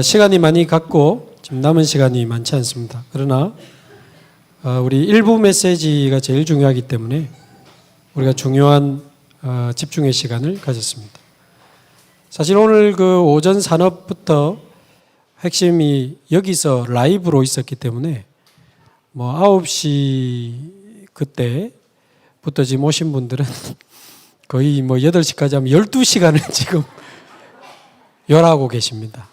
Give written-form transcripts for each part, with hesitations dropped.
시간이 많이 갔고 지금 남은 시간이 많지 않습니다. 그러나 우리 일부 메시지가 제일 중요하기 때문에 우리가 중요한 집중의 시간을 가졌습니다. 사실 오늘 그 오전 산업부터 핵심이 여기서 라이브로 있었기 때문에 9시 그때부터 지금 오신 분들은 거의 8시까지 하면 12시간을 지금 열하고 계십니다.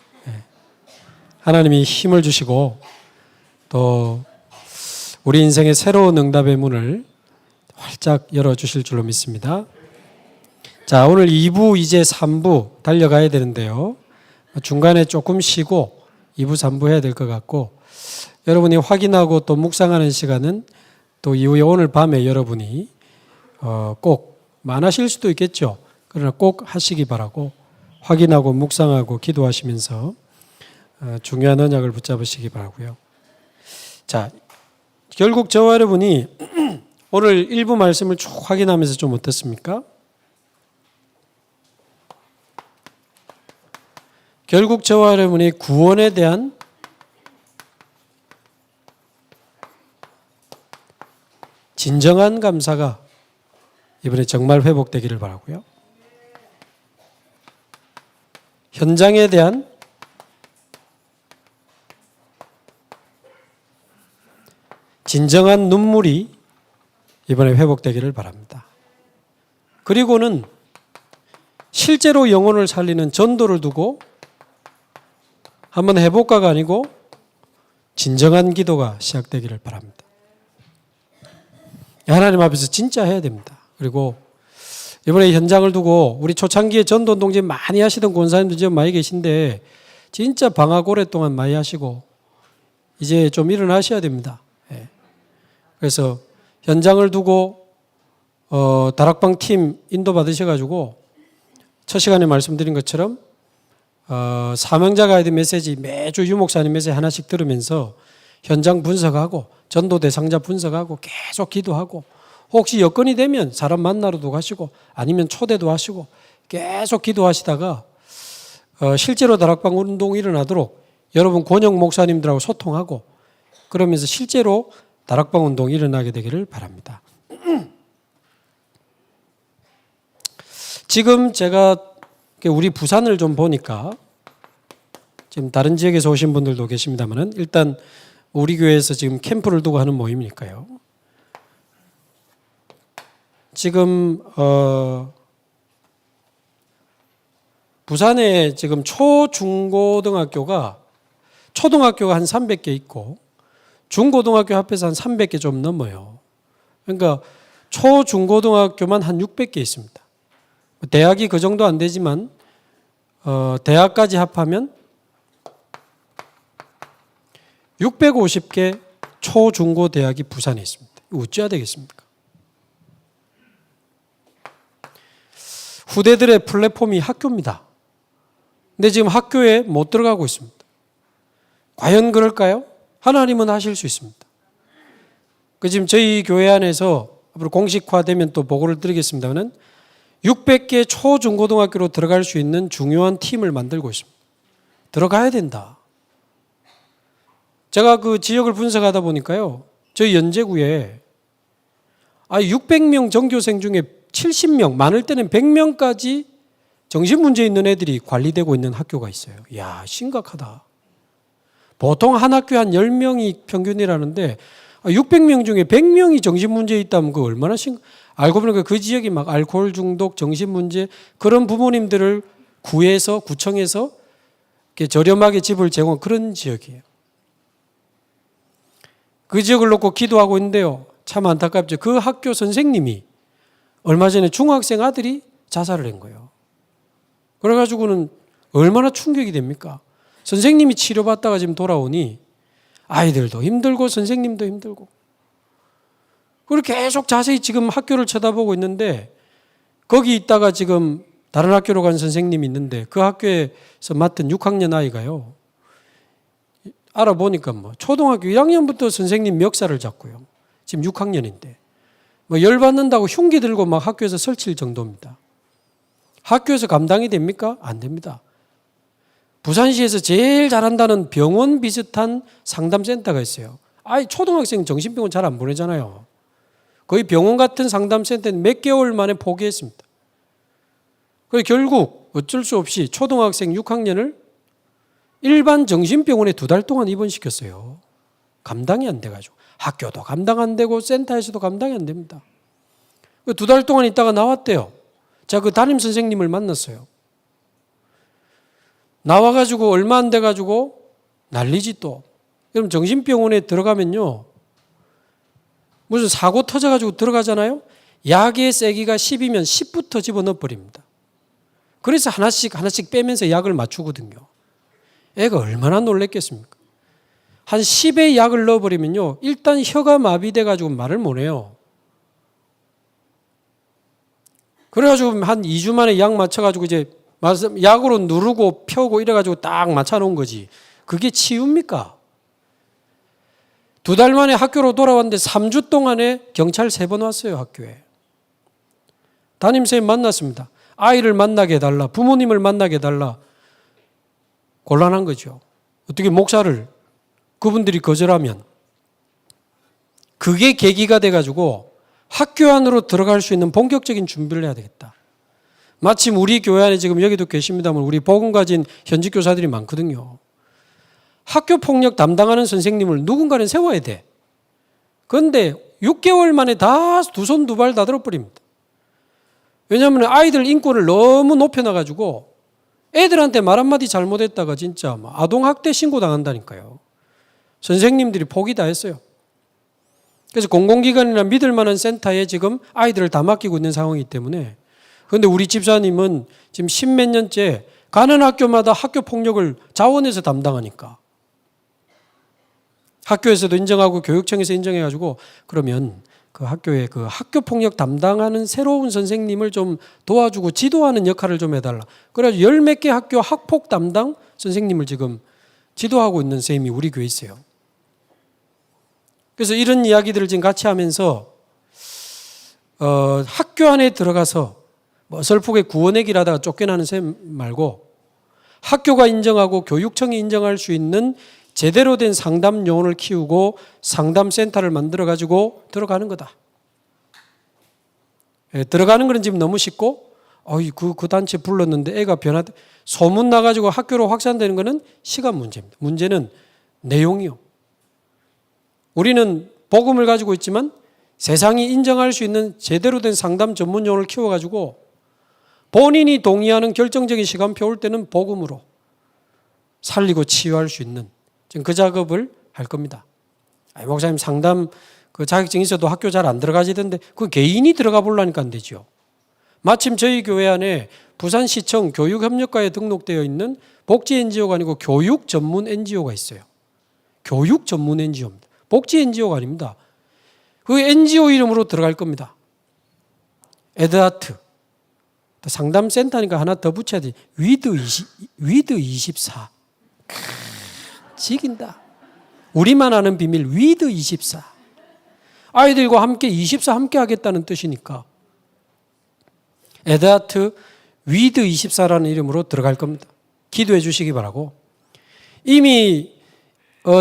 하나님이 힘을 주시고 또 우리 인생의 새로운 응답의 문을 활짝 열어주실 줄로 믿습니다. 자, 오늘 2부 이제 3부 달려가야 되는데요. 중간에 조금 쉬고 2부 3부 해야 될 것 같고, 여러분이 확인하고 또 묵상하는 시간은 또 이후에 오늘 밤에 여러분이 꼭 안 하실 수도 있겠죠. 그러나 꼭 하시기 바라고, 확인하고 묵상하고 기도하시면서 중요한 언약을 붙잡으시기 바라고요. 자, 결국 저와 여러분이 오늘 일부 말씀을 쭉 확인하면서 좀 어떻습니까? 결국 저와 여러분이 구원에 대한 진정한 감사가 이번에 정말 회복되기를 바라고요. 현장에 대한 진정한 눈물이 이번에 회복되기를 바랍니다. 그리고는 실제로 영혼을 살리는 전도를 두고 한번 해볼까가 아니고 진정한 기도가 시작되기를 바랍니다. 하나님 앞에서 진짜 해야 됩니다. 그리고 이번에 현장을 두고 우리 초창기에 전도운동 지금 많이 하시던 권사님들 지금 많이 계신데 진짜 방학 오랫동안 많이 하시고 이제 좀 일어나셔야 됩니다. 그래서 현장을 두고 다락방 팀 인도 받으셔가지고 첫 시간에 말씀드린 것처럼 사명자 가이드 메시지 매주 유목사님 메시지 하나씩 들으면서 현장 분석하고 전도 대상자 분석하고 계속 기도하고, 혹시 여건이 되면 사람 만나러도 가시고 아니면 초대도 하시고 계속 기도하시다가 실제로 다락방 운동이 일어나도록 여러분 권영 목사님들하고 소통하고 그러면서 실제로 다락방 운동이 일어나게 되기를 바랍니다. 지금 제가 우리 부산을 좀 보니까 지금 다른 지역에서 오신 분들도 계십니다만은 일단 우리 교회에서 지금 캠프를 두고 하는 모임이니까요. 지금 부산에 지금 초중고등학교가 초등학교가 한 300개 있고 중고등학교 합해서 한 300개 좀 넘어요. 그러니까 초중고등학교만 한 600개 있습니다. 대학이 그 정도 안 되지만 대학까지 합하면 650개 초중고 대학이 부산에 있습니다. 어찌해야 되겠습니까? 후대들의 플랫폼이 학교입니다. 근데 지금 학교에 못 들어가고 있습니다. 과연 그럴까요? 하나님은 하실 수 있습니다. 지금 저희 교회 안에서 앞으로 공식화되면 또 보고를 드리겠습니다만 600개 초중고등학교로 들어갈 수 있는 중요한 팀을 만들고 있습니다. 들어가야 된다. 제가 그 지역을 분석하다 보니까요, 저희 연제구에 600명 전교생 중에 70명, 많을 때는 100명까지 정신문제 있는 애들이 관리되고 있는 학교가 있어요. 이야, 심각하다. 보통 한 학교에 한 10명이 평균이라는데 600명 중에 100명이 정신문제 있다면 그 얼마나 알고 보니까 그 지역이 막 알코올 중독, 정신문제 그런 부모님들을 구해서 구청에서 이렇게 저렴하게 집을 제공한 그런 지역이에요. 그 지역을 놓고 기도하고 있는데요. 참 안타깝죠. 그 학교 선생님이 얼마 전에 중학생 아들이 자살을 한 거예요. 그래가지고는 얼마나 충격이 됩니까? 선생님이 치료받다가 지금 돌아오니 아이들도 힘들고 선생님도 힘들고. 그리고 계속 자세히 지금 학교를 쳐다보고 있는데 거기 있다가 지금 다른 학교로 간 선생님이 있는데 그 학교에서 맡은 6학년 아이가요. 알아보니까 초등학교 1학년부터 선생님 멱살을 잡고요. 지금 6학년인데 열받는다고 흉기 들고 막 학교에서 설칠 정도입니다. 학교에서 감당이 됩니까? 안 됩니다. 부산시에서 제일 잘한다는 병원 비슷한 상담센터가 있어요. 초등학생 정신병원 잘 안 보내잖아요. 거의 병원 같은 상담센터는 몇 개월 만에 포기했습니다. 그래서 결국 어쩔 수 없이 초등학생 6학년을 일반 정신병원에 2달 동안 입원시켰어요. 감당이 안 돼가지고. 학교도 감당 안 되고 센터에서도 감당이 안 됩니다. 2달 동안 있다가 나왔대요. 제가 그 담임 선생님을 만났어요. 나와가지고 얼마 안 돼가지고 난리지 또. 그럼 정신병원에 들어가면요. 무슨 사고 터져가지고 들어가잖아요. 약의 세기가 10이면 10부터 집어넣어 버립니다. 그래서 하나씩 빼면서 약을 맞추거든요. 애가 얼마나 놀랬겠습니까? 한 10의 약을 넣어버리면요. 일단 혀가 마비돼가지고 말을 못해요. 그래가지고 한 2주 만에 약 맞춰가지고 이제 약으로 누르고 펴고 이래가지고 딱 맞춰놓은 거지. 그게 치유입니까? 2달 만에 학교로 돌아왔는데 3주 동안에 경찰 3번 왔어요, 학교에. 담임선생님 만났습니다. 아이를 만나게 해달라, 부모님을 만나게 해달라. 곤란한 거죠. 어떻게 목사를 그분들이 거절하면. 그게 계기가 돼가지고 학교 안으로 들어갈 수 있는 본격적인 준비를 해야 되겠다. 마침 우리 교회 안에 지금 여기도 계십니다만 우리 복음 가진 현직 교사들이 많거든요. 학교 폭력 담당하는 선생님을 누군가는 세워야 돼. 그런데 6개월 만에 다 두 손 두 발 다 들어버립니다. 왜냐하면 아이들 인권을 너무 높여놔가지고 애들한테 말 한마디 잘못했다가 진짜 아동학대 신고당한다니까요. 선생님들이 포기 다 했어요. 그래서 공공기관이나 믿을 만한 센터에 지금 아이들을 다 맡기고 있는 상황이기 때문에. 그런데 우리 집사님은 지금 10몇 년째 가는 학교마다 학교 폭력을 자원에서 담당하니까. 학교에서도 인정하고 교육청에서 인정해가지고 그러면 그 학교에 그 학교 폭력 담당하는 새로운 선생님을 좀 도와주고 지도하는 역할을 좀 해달라. 그래가지고 10몇 개 학교 학폭 담당 선생님을 지금 지도하고 있는 선생님이 우리 교회에 있어요. 그래서 이런 이야기들을 지금 같이 하면서 학교 안에 들어가서 어설프게 구원의 길 하다가 쫓겨나는 셈 말고 학교가 인정하고 교육청이 인정할 수 있는 제대로 된 상담 요원을 키우고 상담센터를 만들어가지고 들어가는 거다. 들어가는 거는 지금 너무 쉽고 그 단체 불렀는데 애가 소문 나가지고 학교로 확산되는 거는 시간 문제입니다. 문제는 내용이요. 우리는 복음을 가지고 있지만 세상이 인정할 수 있는 제대로 된 상담 전문 요원을 키워가지고 본인이 동의하는 결정적인 시간표 올 때는 복음으로 살리고 치유할 수 있는 지금 그 작업을 할 겁니다. 목사님 상담 그 자격증 있어도 학교 잘 안 들어가지던데 그 개인이 들어가 보려니까 안 되죠. 마침 저희 교회 안에 부산시청 교육협력과에 등록되어 있는 복지 NGO가 아니고 교육 전문 NGO가 있어요. 교육 전문 NGO입니다. 복지 NGO가 아닙니다. 그 NGO 이름으로 들어갈 겁니다. 에드하트. 상담센터니까 하나 더 붙여야 돼. 위드24. 지긴다. 우리만 아는 비밀 위드24. 아이들과 함께 24 함께 하겠다는 뜻이니까 에드하트 위드24라는 이름으로 들어갈 겁니다. 기도해 주시기 바라고. 이미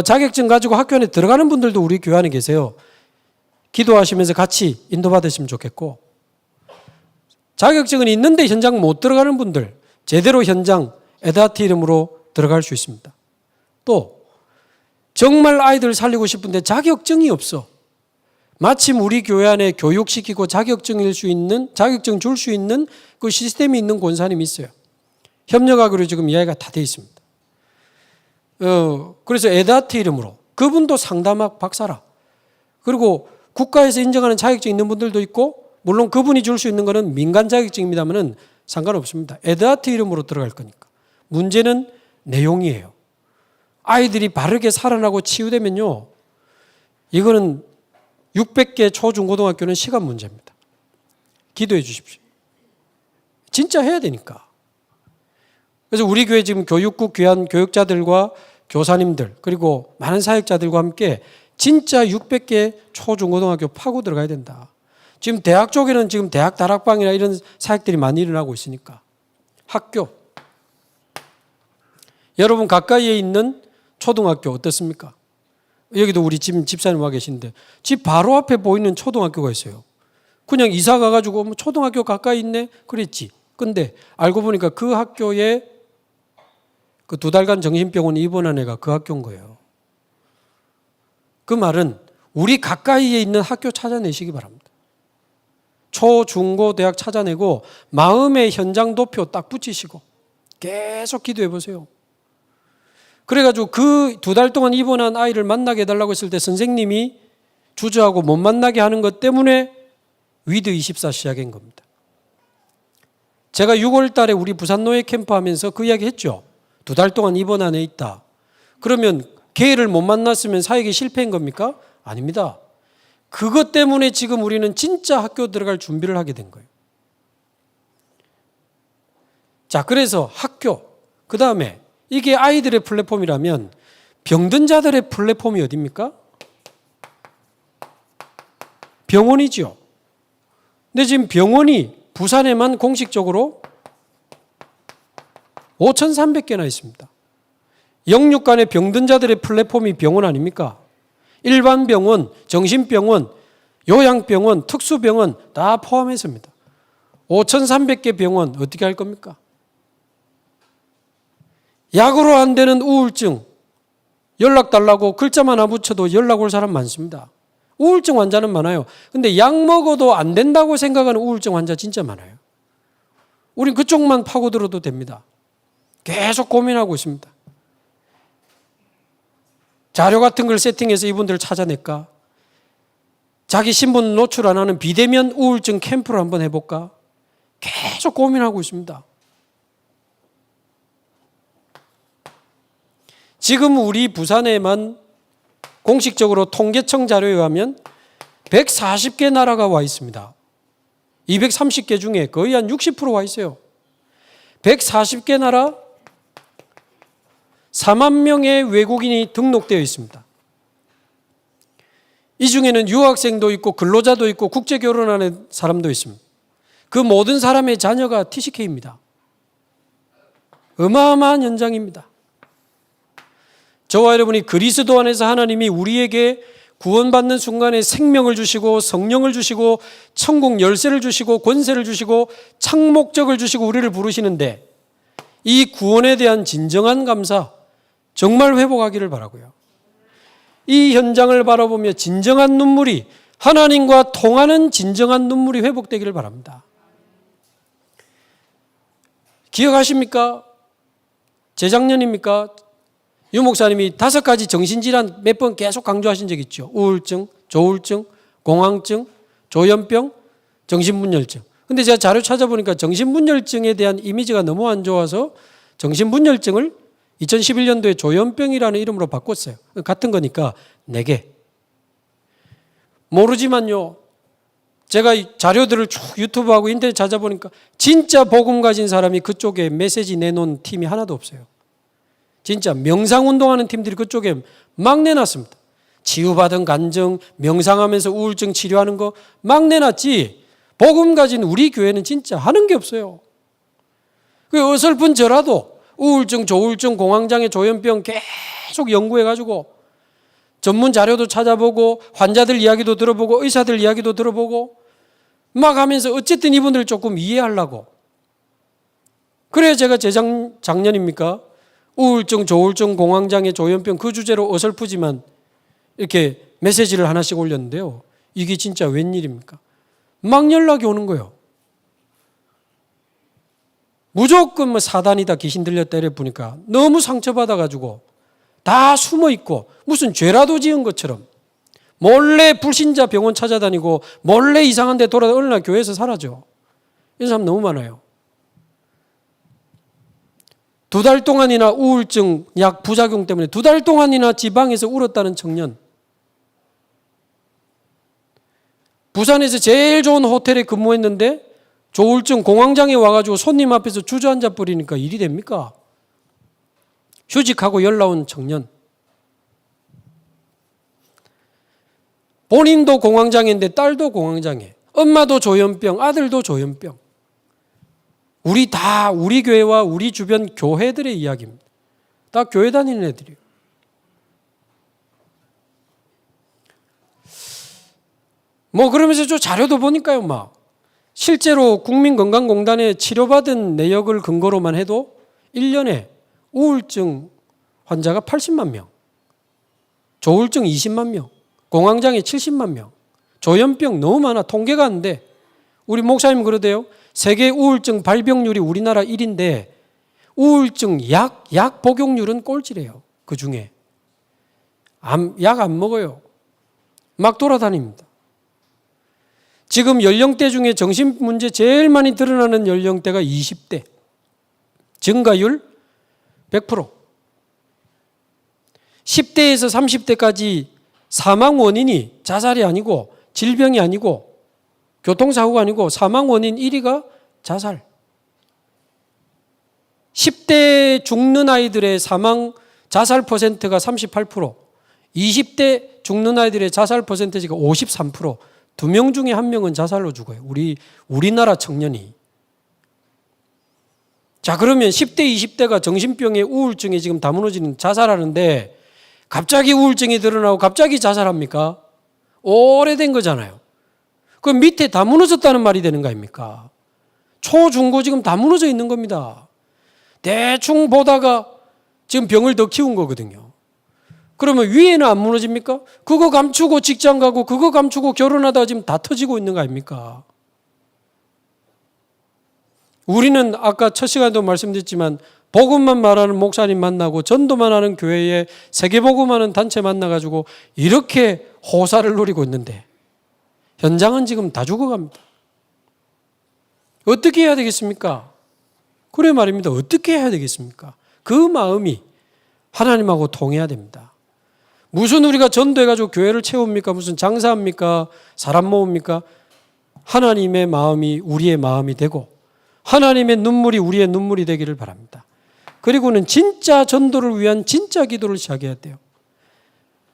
자격증 가지고 학교 안에 들어가는 분들도 우리 교회 안에 계세요. 기도하시면서 같이 인도받으시면 좋겠고, 자격증은 있는데 현장 못 들어가는 분들 제대로 현장 에드하트 이름으로 들어갈 수 있습니다. 또 정말 아이들 살리고 싶은데 자격증이 없어. 마침 우리 교회 안에 교육시키고 자격증 줄 수 있는 그 시스템이 있는 권사님이 있어요. 협력하기로 지금 이야기가 다 돼 있습니다. 그래서 에드하트 이름으로 그분도 상담학 박사라. 그리고 국가에서 인정하는 자격증 있는 분들도 있고, 물론 그분이 줄 수 있는 거는 민간 자격증입니다만은 상관없습니다. 에드하트 이름으로 들어갈 거니까. 문제는 내용이에요. 아이들이 바르게 살아나고 치유되면요, 이거는 600개 초중고등학교는 시간 문제입니다. 기도해 주십시오. 진짜 해야 되니까. 그래서 우리 교회 지금 교육국 귀한 교육자들과 교사님들 그리고 많은 사역자들과 함께 진짜 600개 초중고등학교 파고 들어가야 된다. 지금 대학 쪽에는 지금 대학 다락방이나 이런 사역들이 많이 일어나고 있으니까 학교 여러분 가까이에 있는 초등학교 어떻습니까? 여기도 우리 집사님 와 계신데 집 바로 앞에 보이는 초등학교가 있어요. 그냥 이사 가가지고 뭐 초등학교 가까이 있네 그랬지. 근데 알고 보니까 그 학교에 그 2달간 정신병원 입원한 애가 그 학교인 거예요. 그 말은 우리 가까이에 있는 학교 찾아내시기 바랍니다. 초, 중, 고, 대학 찾아내고 마음의 현장 도표 딱 붙이시고 계속 기도해 보세요. 그래가지고 그 2달 동안 입원한 아이를 만나게 해달라고 했을 때 선생님이 주저하고 못 만나게 하는 것 때문에 위드24 시작한 겁니다. 제가 6월 달에 우리 부산노예 캠프 하면서 그 이야기 했죠. 2달 동안 입원 안에 있다. 그러면 걔를 못 만났으면 사역이 실패한 겁니까? 아닙니다. 그것 때문에 지금 우리는 진짜 학교 들어갈 준비를 하게 된 거예요. 자, 그래서 학교, 그 다음에 이게 아이들의 플랫폼이라면 병든 자들의 플랫폼이 어디입니까? 병원이죠. 근데 지금 병원이 부산에만 공식적으로 5,300개나 있습니다. 영육간의 병든 자들의 플랫폼이 병원 아닙니까? 일반 병원, 정신병원, 요양병원, 특수병원 다 포함했습니다. 5,300개 병원 어떻게 할 겁니까? 약으로 안 되는 우울증 연락 달라고 글자만 하나 붙여도 연락 올 사람 많습니다. 우울증 환자는 많아요. 근데 약 먹어도 안 된다고 생각하는 우울증 환자 진짜 많아요. 우린 그쪽만 파고들어도 됩니다. 계속 고민하고 있습니다. 자료 같은 걸 세팅해서 이분들을 찾아낼까? 자기 신분 노출 안 하는 비대면 우울증 캠프를 한번 해볼까? 계속 고민하고 있습니다. 지금 우리 부산에만 공식적으로 통계청 자료에 의하면 140개 나라가 와 있습니다. 230개 중에 거의 한 60% 와 있어요. 140개 나라 4만 명의 외국인이 등록되어 있습니다. 이 중에는 유학생도 있고 근로자도 있고 국제 결혼하는 사람도 있습니다. 그 모든 사람의 자녀가 TCK입니다. 어마어마한 현장입니다. 저와 여러분이 그리스도 안에서 하나님이 우리에게 구원받는 순간에 생명을 주시고 성령을 주시고 천국 열쇠를 주시고 권세를 주시고 창목적을 주시고 우리를 부르시는데 이 구원에 대한 진정한 감사 정말 회복하기를 바라고요. 이 현장을 바라보며 진정한 눈물이 하나님과 통하는 진정한 눈물이 회복되기를 바랍니다. 기억하십니까? 재작년입니까? 유 목사님이 5가지 정신질환 몇 번 계속 강조하신 적 있죠. 우울증, 조울증, 공황증, 조현병, 정신분열증. 근데 제가 자료 찾아보니까 정신분열증에 대한 이미지가 너무 안 좋아서 정신분열증을 2011년도에 조현병이라는 이름으로 바꿨어요. 같은 거니까 4개. 모르지만요. 제가 자료들을 쭉 유튜브하고 인터넷 찾아보니까 진짜 복음 가진 사람이 그쪽에 메시지 내놓은 팀이 하나도 없어요. 진짜 명상운동하는 팀들이 그쪽에 막 내놨습니다. 치유받은 간증, 명상하면서 우울증 치료하는 거 막 내놨지. 복음 가진 우리 교회는 진짜 하는 게 없어요. 그 어설픈 저라도 우울증, 조울증, 공황장애, 조현병 계속 연구해가지고 전문 자료도 찾아보고 환자들 이야기도 들어보고 의사들 이야기도 들어보고 막 하면서 어쨌든 이분들을 조금 이해하려고. 그래야 제가 작년입니까? 우울증, 조울증, 공황장애, 조현병 그 주제로 어설프지만 이렇게 메시지를 하나씩 올렸는데요. 이게 진짜 웬일입니까? 막 연락이 오는 거예요. 무조건 뭐 사단이다 귀신 들렸다 이래 보니까 너무 상처받아가지고 다 숨어있고 무슨 죄라도 지은 것처럼 몰래 불신자 병원 찾아다니고 몰래 이상한 데 돌아다니고 어느 날 교회에서 사라져. 이런 사람 너무 많아요. 2달 동안이나 우울증 약 부작용 때문에 2달 동안이나 지방에서 울었다는 청년. 부산에서 제일 좋은 호텔에 근무했는데 조울증 공황장애 와가지고 손님 앞에서 주저앉아 버리니까 일이 됩니까? 휴직하고 연락 온 청년. 본인도 공황장애인데 딸도 공황장애. 엄마도 조현병, 아들도 조현병. 우리 교회와 우리 주변 교회들의 이야기입니다. 다 교회 다니는 애들이에요. 뭐 그러면서 좀 자료도 보니까요, 막 실제로 국민건강공단에 치료받은 내역을 근거로만 해도 1년에 우울증 환자가 80만 명, 조울증 20만 명, 공황장애 70만 명, 조현병 너무 많아. 통계가 안 돼. 우리 목사님 그러대요. 세계 우울증 발병률이 우리나라 1인데 우울증 약 복용률은 꼴찌래요. 그 중에 약 안 먹어요. 막 돌아다닙니다. 지금 연령대 중에 정신 문제 제일 많이 드러나는 연령대가 20대. 증가율 100%. 10대에서 30대까지 사망 원인이 자살이 아니고 질병이 아니고 교통사고가 아니고 사망 원인 1위가 자살. 10대 죽는 아이들의 자살 퍼센트가 38%, 20대 죽는 아이들의 자살 퍼센트가 53%, 2명 중에 1명은 자살로 죽어요. 우리나라 청년이. 자, 그러면 10대, 20대가 정신병에 우울증에 지금 다 무너지는 자살하는데 갑자기 우울증이 드러나고 갑자기 자살합니까? 오래된 거잖아요. 그럼 밑에 다 무너졌다는 말이 되는 거 아닙니까? 초, 중, 고 지금 다 무너져 있는 겁니다. 대충 보다가 지금 병을 더 키운 거거든요. 그러면 위에는 안 무너집니까? 그거 감추고 직장 가고 그거 감추고 결혼하다가 지금 다 터지고 있는 거 아닙니까? 우리는 아까 첫 시간에도 말씀드렸지만 복음만 말하는 목사님 만나고 전도만 하는 교회에 세계복음하는 단체 만나가지고 이렇게 호사를 누리고 있는데 현장은 지금 다 죽어갑니다. 어떻게 해야 되겠습니까? 그래 말입니다. 어떻게 해야 되겠습니까? 그 마음이 하나님하고 통해야 됩니다. 무슨 우리가 전도해가지고 교회를 채웁니까? 무슨 장사합니까? 사람 모읍니까? 하나님의 마음이 우리의 마음이 되고 하나님의 눈물이 우리의 눈물이 되기를 바랍니다. 그리고는 진짜 전도를 위한 진짜 기도를 시작해야 돼요.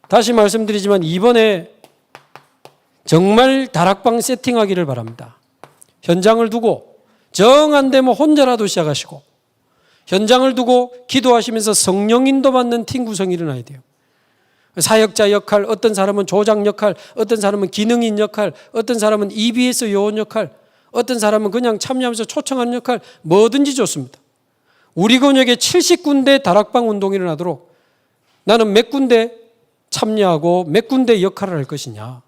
다시 말씀드리지만 이번에 정말 다락방 세팅하기를 바랍니다. 현장을 두고 정 안 되면 혼자라도 시작하시고 현장을 두고 기도하시면서 성령 인도받는 팀 구성이 일어나야 돼요. 사역자 역할, 어떤 사람은 조장 역할, 어떤 사람은 기능인 역할, 어떤 사람은 EBS 요원 역할, 어떤 사람은 그냥 참여하면서 초청하는 역할, 뭐든지 좋습니다. 우리 권역에 70군데 다락방 운동이 일어나도록 나는 몇 군데 참여하고 몇 군데 역할을 할 것이냐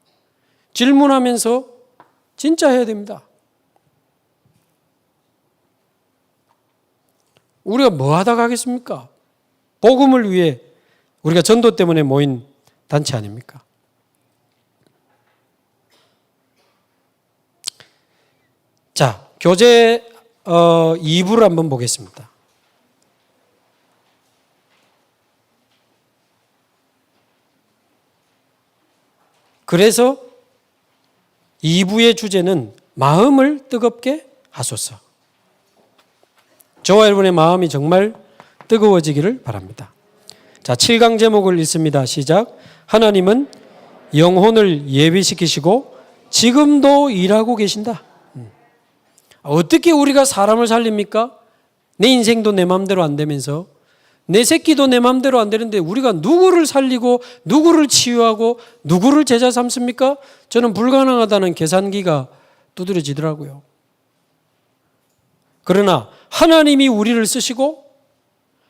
질문하면서 진짜 해야 됩니다. 우리가 뭐 하다 가겠습니까? 복음을 위해 우리가 전도 때문에 모인 단체 아닙니까? 자, 교재 2부를 한번 보겠습니다. 그래서 2부의 주제는 마음을 뜨겁게 하소서. 저와 여러분의 마음이 정말 뜨거워지기를 바랍니다. 자, 7강 제목을 읽습니다. 시작. 하나님은 영혼을 예비시키시고 지금도 일하고 계신다. 어떻게 우리가 사람을 살립니까? 내 인생도 내 마음대로 안 되면서 내 새끼도 내 마음대로 안 되는데 우리가 누구를 살리고 누구를 치유하고 누구를 제자 삼습니까? 저는 불가능하다는 계산기가 두드려지더라고요. 그러나 하나님이 우리를 쓰시고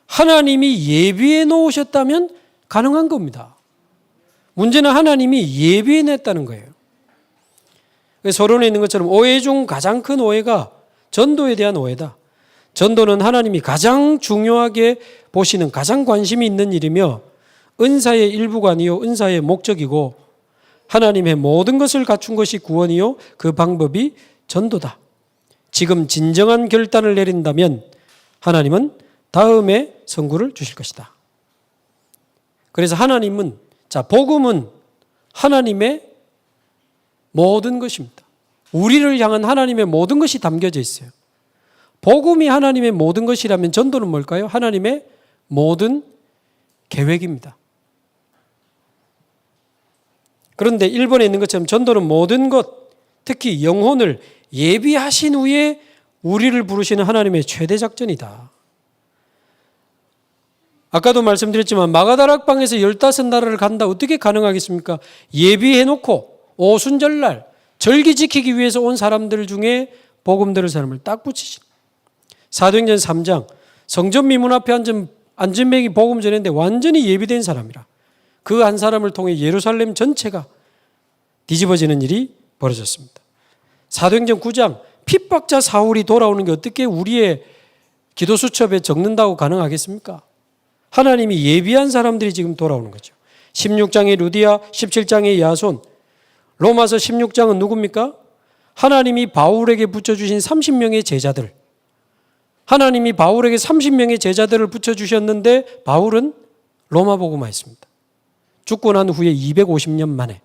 하나님이 예비해 놓으셨다면 가능한 겁니다. 문제는 하나님이 예비해 냈다는 거예요. 서론에 있는 것처럼 오해 중 가장 큰 오해가 전도에 대한 오해다. 전도는 하나님이 가장 중요하게 보시는 가장 관심이 있는 일이며 은사의 일부가 아니요 은사의 목적이고 하나님의 모든 것을 갖춘 것이 구원이요 그 방법이 전도다. 지금 진정한 결단을 내린다면 하나님은 다음에 선구를 주실 것이다. 그래서 하나님은 복음은 하나님의 모든 것입니다. 우리를 향한 하나님의 모든 것이 담겨져 있어요. 복음이 하나님의 모든 것이라면 전도는 뭘까요? 하나님의 모든 계획입니다. 그런데 1번에 있는 것처럼 전도는 모든 것, 특히 영혼을 예비하신 후에 우리를 부르시는 하나님의 최대 작전이다. 아까도 말씀드렸지만 마가다락방에서 15나라를 간다. 어떻게 가능하겠습니까? 예비해놓고 오순절날 절기 지키기 위해서 온 사람들 중에 복음 들을 사람을 딱 붙이신. 사도행전 3장 성전 미문 앞에 앉은 백이 복음 전했는데 완전히 예비된 사람이라. 그 한 사람을 통해 예루살렘 전체가 뒤집어지는 일이 벌어졌습니다. 사도행전 9장 핍박자 사울이 돌아오는 게 어떻게 우리의 기도 수첩에 적는다고 가능하겠습니까? 하나님이 예비한 사람들이 지금 돌아오는 거죠. 16장의 루디아, 17장의 야손, 로마서 16장은 누굽니까? 하나님이 바울에게 붙여주신 30명의 제자들. 하나님이 바울에게 30명의 제자들을 붙여주셨는데 바울은 로마 복음화 했습니다. 죽고 난 후에 250년 만에.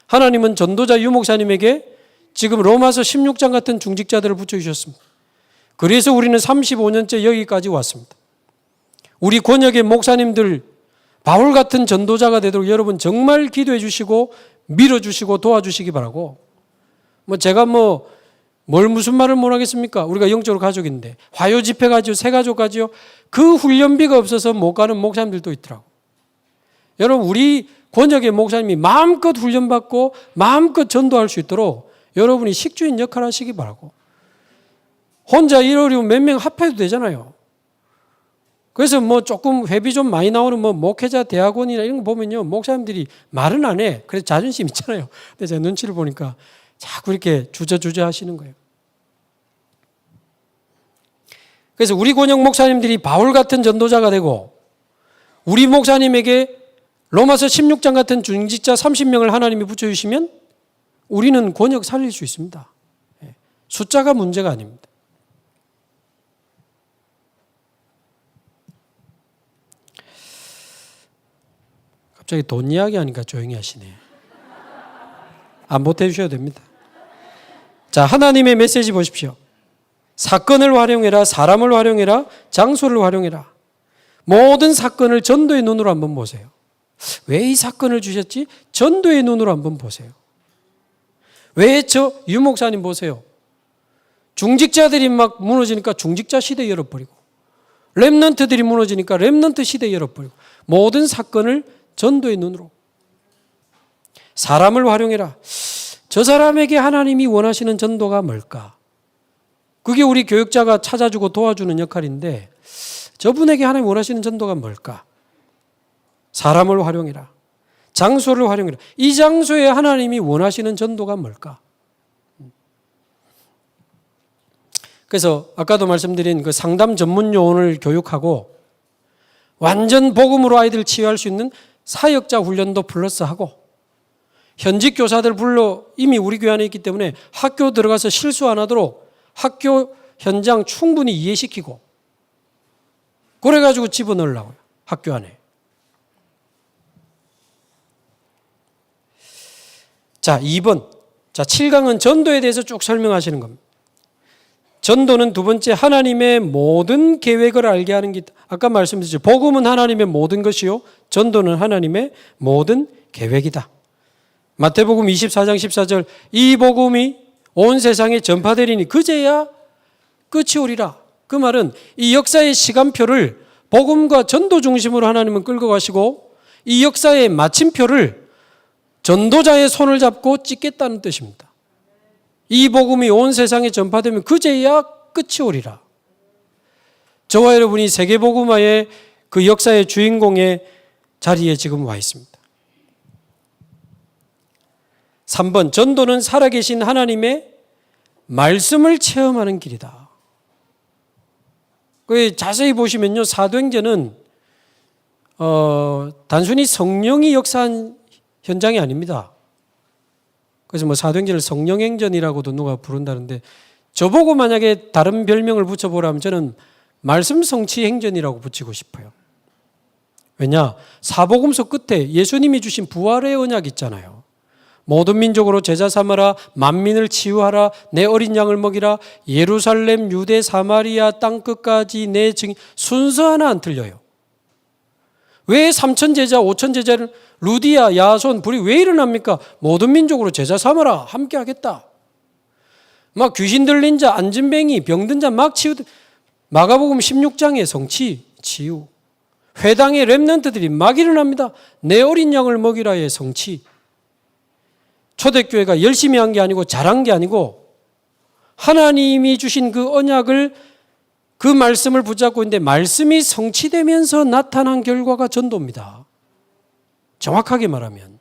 하나님은 전도자 유목사님에게 지금 로마서 16장 같은 중직자들을 붙여주셨습니다. 그래서 우리는 35년째 여기까지 왔습니다. 우리 권역의 목사님들 바울 같은 전도자가 되도록 여러분 정말 기도해 주시고 밀어주시고 도와주시기 바라고. 제가 뭘 무슨 말을 못 하겠습니까? 우리가 영적으로 가족인데 화요 집회 가지요, 새 가족 가지요. 그 훈련비가 없어서 못 가는 목사님들도 있더라고. 여러분 우리 권역의 목사님이 마음껏 훈련받고 마음껏 전도할 수 있도록 여러분이 식주인 역할 하시기 바라고. 혼자 이러려면 몇 명 합해도 되잖아요. 그래서 조금 회비 좀 많이 나오는 목회자 대학원이나 이런 거 보면요. 목사님들이 말은 안 해. 그래서 자존심 있잖아요. 근데 제가 눈치를 보니까 자꾸 이렇게 주저주저 하시는 거예요. 그래서 우리 권역 목사님들이 바울 같은 전도자가 되고 우리 목사님에게 로마서 16장 같은 중직자 30명을 하나님이 붙여주시면 우리는 권역 살릴 수 있습니다. 숫자가 문제가 아닙니다. 갑자기 돈 이야기 하니까 조용히 하시네. 안 보태 주셔도 됩니다. 자, 하나님의 메시지 보십시오. 사건을 활용해라, 사람을 활용해라, 장소를 활용해라. 모든 사건을 전도의 눈으로 한번 보세요. 왜 이 사건을 주셨지? 전도의 눈으로 한번 보세요. 왜 저 유목사님 보세요. 중직자들이 막 무너지니까 중직자 시대 열어버리고 렘넌트들이 무너지니까 렘넌트 시대 열어버리고 모든 사건을 전도의 눈으로. 사람을 활용해라. 저 사람에게 하나님이 원하시는 전도가 뭘까? 그게 우리 교육자가 찾아주고 도와주는 역할인데 저분에게 하나님이 원하시는 전도가 뭘까? 사람을 활용해라. 장소를 활용해라. 이 장소에 하나님이 원하시는 전도가 뭘까? 그래서 아까도 말씀드린 그 상담 전문 요원을 교육하고 완전 복음으로 아이들을 치유할 수 있는 사역자 훈련도 플러스하고 현직 교사들 불러 이미 우리 교회 안에 있기 때문에 학교 들어가서 실수 안 하도록 학교 현장 충분히 이해시키고 그래가지고 집어넣으려고요. 학교 안에. 자, 2번. 자, 7강은 전도에 대해서 쭉 설명하시는 겁니다. 전도는 두 번째 하나님의 모든 계획을 알게 하는 게 아까 말씀드렸죠. 복음은 하나님의 모든 것이요. 전도는 하나님의 모든 계획이다. 마태복음 24장 14절 이 복음이 온 세상에 전파되리니 그제야 끝이 오리라. 그 말은 이 역사의 시간표를 복음과 전도 중심으로 하나님은 끌고 가시고 이 역사의 마침표를 전도자의 손을 잡고 찍겠다는 뜻입니다. 이 복음이 온 세상에 전파되면 그제야 끝이 오리라. 저와 여러분이 세계복음화의 그 역사의 주인공의 자리에 지금 와 있습니다. 3번 전도는 살아계신 하나님의 말씀을 체험하는 길이다. 자세히 보시면요. 사도행전은 단순히 성령이 역사한 현장이 아닙니다. 그래서 사도행전을 성령행전이라고도 누가 부른다는데 저보고 만약에 다른 별명을 붙여보라면 저는 말씀 성취 행전이라고 붙이고 싶어요. 왜냐? 사복음서 끝에 예수님이 주신 부활의 언약 있잖아요. 모든 민족으로 제자 삼아라, 만민을 치유하라, 내 어린 양을 먹이라, 예루살렘, 유대, 사마리아 땅끝까지 내 증인. 순서 하나 안 틀려요. 왜 3천 제자, 5천 제자를 루디아, 야손, 불이 왜 일어납니까? 모든 민족으로 제자 삼아라, 함께 하겠다. 막 귀신 들린 자, 앉은 뱅이, 병든 자 막 치유. 마가복음 16장의 성취, 치유. 회당의 렘넌트들이 막 일어납니다. 내 어린 양을 먹이라의 성취. 초대교회가 열심히 한 게 아니고 잘한 게 아니고 하나님이 주신 그 언약을 그 말씀을 붙잡고 있는데 말씀이 성취되면서 나타난 결과가 전도입니다. 정확하게 말하면.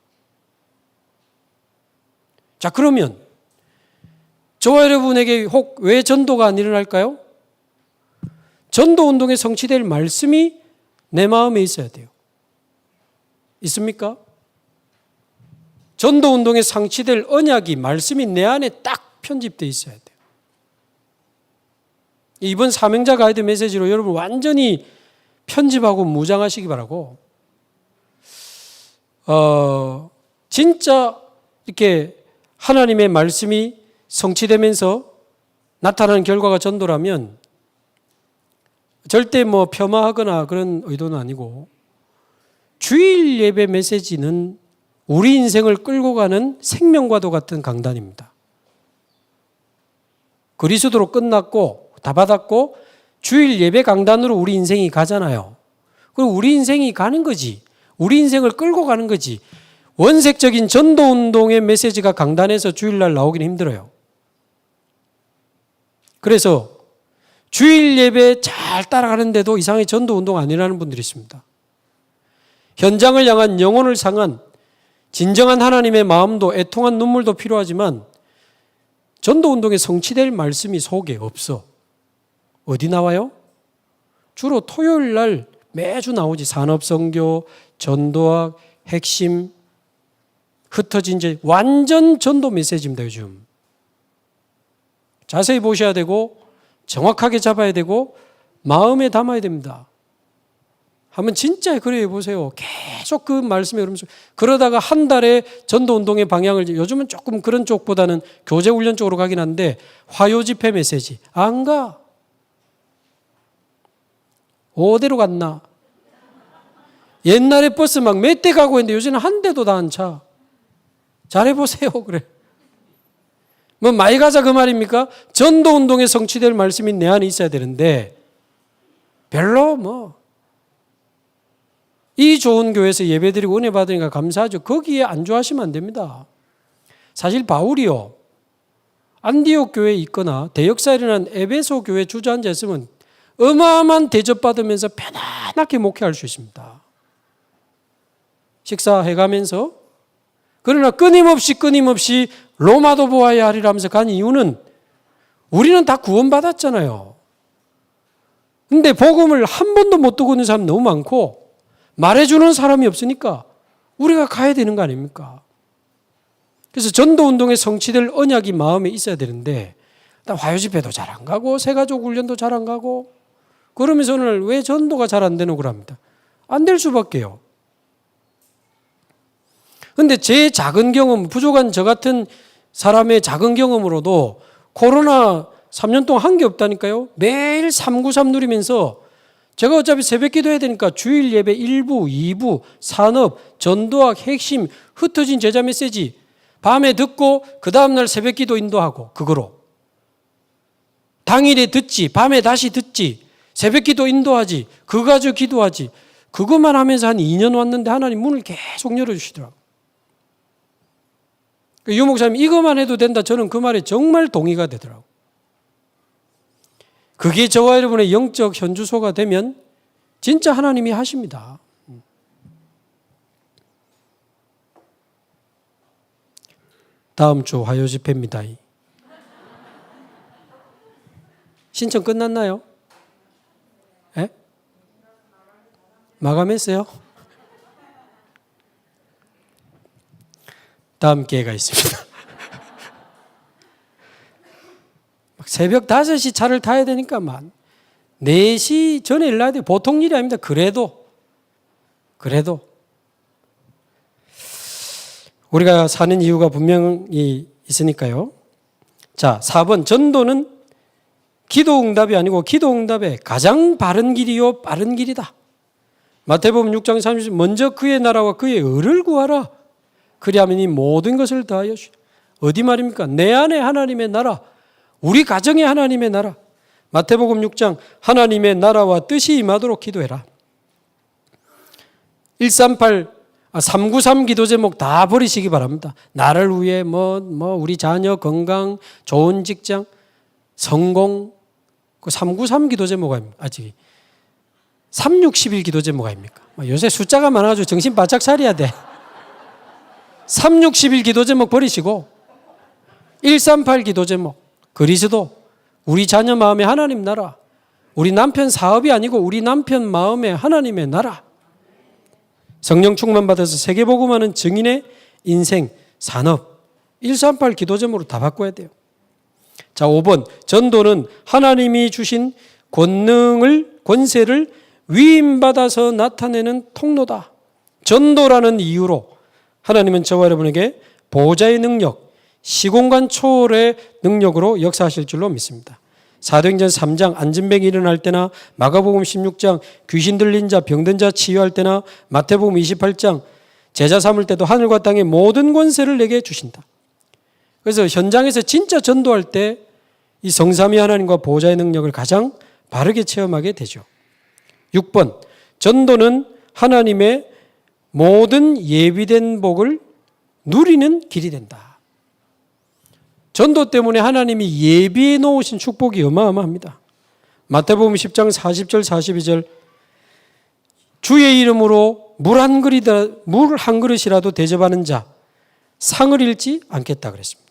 자, 그러면 저와 여러분에게 혹 왜 전도가 안 일어날까요? 전도 운동에 성취될 말씀이 내 마음에 있어야 돼요. 있습니까? 전도 운동에 성취될 언약이 말씀이 내 안에 딱 편집되어 있어야 돼요. 이번 사명자 가이드 메시지로 여러분 완전히 편집하고 무장하시기 바라고, 진짜 이렇게 하나님의 말씀이 성취되면서 나타나는 결과가 전도라면 절대 뭐 폄하하거나 그런 의도는 아니고, 주일 예배 메시지는 우리 인생을 끌고 가는 생명과도 같은 강단입니다. 그리스도로 끝났고 다 받았고 주일 예배 강단으로 우리 인생이 가잖아요. 그리고 우리 인생이 가는 거지. 우리 인생을 끌고 가는 거지. 원색적인 전도운동의 메시지가 강단에서 주일날 나오기는 힘들어요. 그래서 주일 예배 잘 따라가는데도 이상하게 전도운동 아니라는 분들이 있습니다. 현장을 향한 영혼을 향한 진정한 하나님의 마음도 애통한 눈물도 필요하지만 전도운동에 성취될 말씀이 속에 없어. 어디 나와요? 주로 토요일 날 매주 나오지. 산업선교, 전도학, 핵심, 흩어진 제 완전 전도 메시지입니다. 요즘. 자세히 보셔야 되고 정확하게 잡아야 되고 마음에 담아야 됩니다. 한번 진짜 그래 해보세요. 계속 그 말씀에 여러분들 그러다가 한 달에 전도운동의 방향을, 요즘은 조금 그런 쪽보다는 교제훈련 쪽으로 가긴 한데 화요집회 메시지 안 가. 어디로 갔나? 옛날에 버스 막 몇 대 가고 있는데 요즘은 한 대도 다 안 차. 잘해보세요. 그래. 뭐 많이 가자 그 말입니까? 전도운동에 성취될 말씀이 내 안에 있어야 되는데 별로 뭐 이 좋은 교회에서 예배드리고 은혜 받으니까 감사하죠. 거기에 안주하시면 안 됩니다. 사실 바울이요, 안디옥 교회에 있거나 대역사에 일어난 에베소 교회 주저앉아 있으면 어마어마한 대접받으면서 편안하게 목회할 수 있습니다. 식사해가면서. 그러나 끊임없이 로마도 보아야 하리라 하면서 간 이유는 우리는 다 구원받았잖아요. 근데 복음을 한 번도 못 듣고 있는 사람 너무 많고 말해주는 사람이 없으니까 우리가 가야 되는 거 아닙니까? 그래서 전도운동에 성취될 언약이 마음에 있어야 되는데 화요집회도 잘 안 가고 새가족 훈련도 잘 안 가고 그러면서 오늘 왜 전도가 잘 안 되는 거랍니다. 안 될 수밖에요. 그런데 제 작은 경험, 부족한 저 같은 사람의 작은 경험으로도 코로나 3년 동안 한 게 없다니까요. 매일 393 누리면서 제가 어차피 새벽 기도해야 되니까 주일 예배 1부, 2부, 산업, 전도학, 핵심, 흩어진 제자 메시지 밤에 듣고 그 다음날 새벽 기도 인도하고 그거로. 당일에 듣지, 밤에 다시 듣지, 새벽 기도 인도하지, 그거 가지고 기도하지. 그것만 하면서 한 2년 왔는데 하나님 문을 계속 열어주시더라고요. 유 목사님 이것만 해도 된다. 저는 그 말에 정말 동의가 되더라고요. 그게 저와 여러분의 영적 현주소가 되면 진짜 하나님이 하십니다. 다음 주 화요 집회입니다. 신청 끝났나요? 예? 마감했어요? 다음 기회가 있습니다. 새벽 5시 차를 타야 되니까 4시 전에 일어나야 돼요. 보통 일이 아닙니다. 그래도 우리가 사는 이유가 분명히 있으니까요. 자, 4번 전도는 기도 응답이 아니고 기도 응답의 가장 바른 길이요 빠른 길이다. 마태복음 6장 30절 먼저 그의 나라와 그의 의를 구하라. 그리하면 이 모든 것을 더하여 주시리라. 어디 말입니까? 내 안에 하나님의 나라, 우리 가정에 하나님의 나라. 마태복음 6장 하나님의 나라와 뜻이 임하도록 기도해라. 393 기도 제목 다 버리시기 바랍니다. 나를 위해 우리 자녀 건강, 좋은 직장, 성공. 그 393 기도 제목 아닙니까? 아직 361 기도 제목 아닙니까? 요새 숫자가 많아가지고 정신 바짝 차려야 돼. 361 기도 제목 버리시고 138 기도 제목, 그리스도, 우리 자녀 마음에 하나님 나라, 우리 남편 사업이 아니고 우리 남편 마음에 하나님의 나라, 성령 충만 받아서 세계복음하는 증인의 인생, 산업, 138 기도 제목으로 다 바꿔야 돼요. 자, 5번. 전도는 하나님이 주신 권세를 위임받아서 나타내는 통로다. 전도라는 이유로 하나님은 저와 여러분에게 보호자의 능력, 시공간 초월의 능력으로 역사하실 줄로 믿습니다. 사도행전 3장 안진병이 일어날 때나, 마가복음 16장 귀신 들린 자, 병든 자 치유할 때나, 마태복음 28장 제자 삼을 때도 하늘과 땅의 모든 권세를 내게 주신다. 그래서 현장에서 진짜 전도할 때 이 성삼위 하나님과 보호자의 능력을 가장 바르게 체험하게 되죠. 6번. 전도는 하나님의 모든 예비된 복을 누리는 길이 된다. 전도 때문에 하나님이 예비해 놓으신 축복이 어마어마합니다. 마태복음 10장 40절 42절 주의 이름으로 물 한 그릇이라도 대접하는 자 상을 잃지 않겠다 그랬습니다.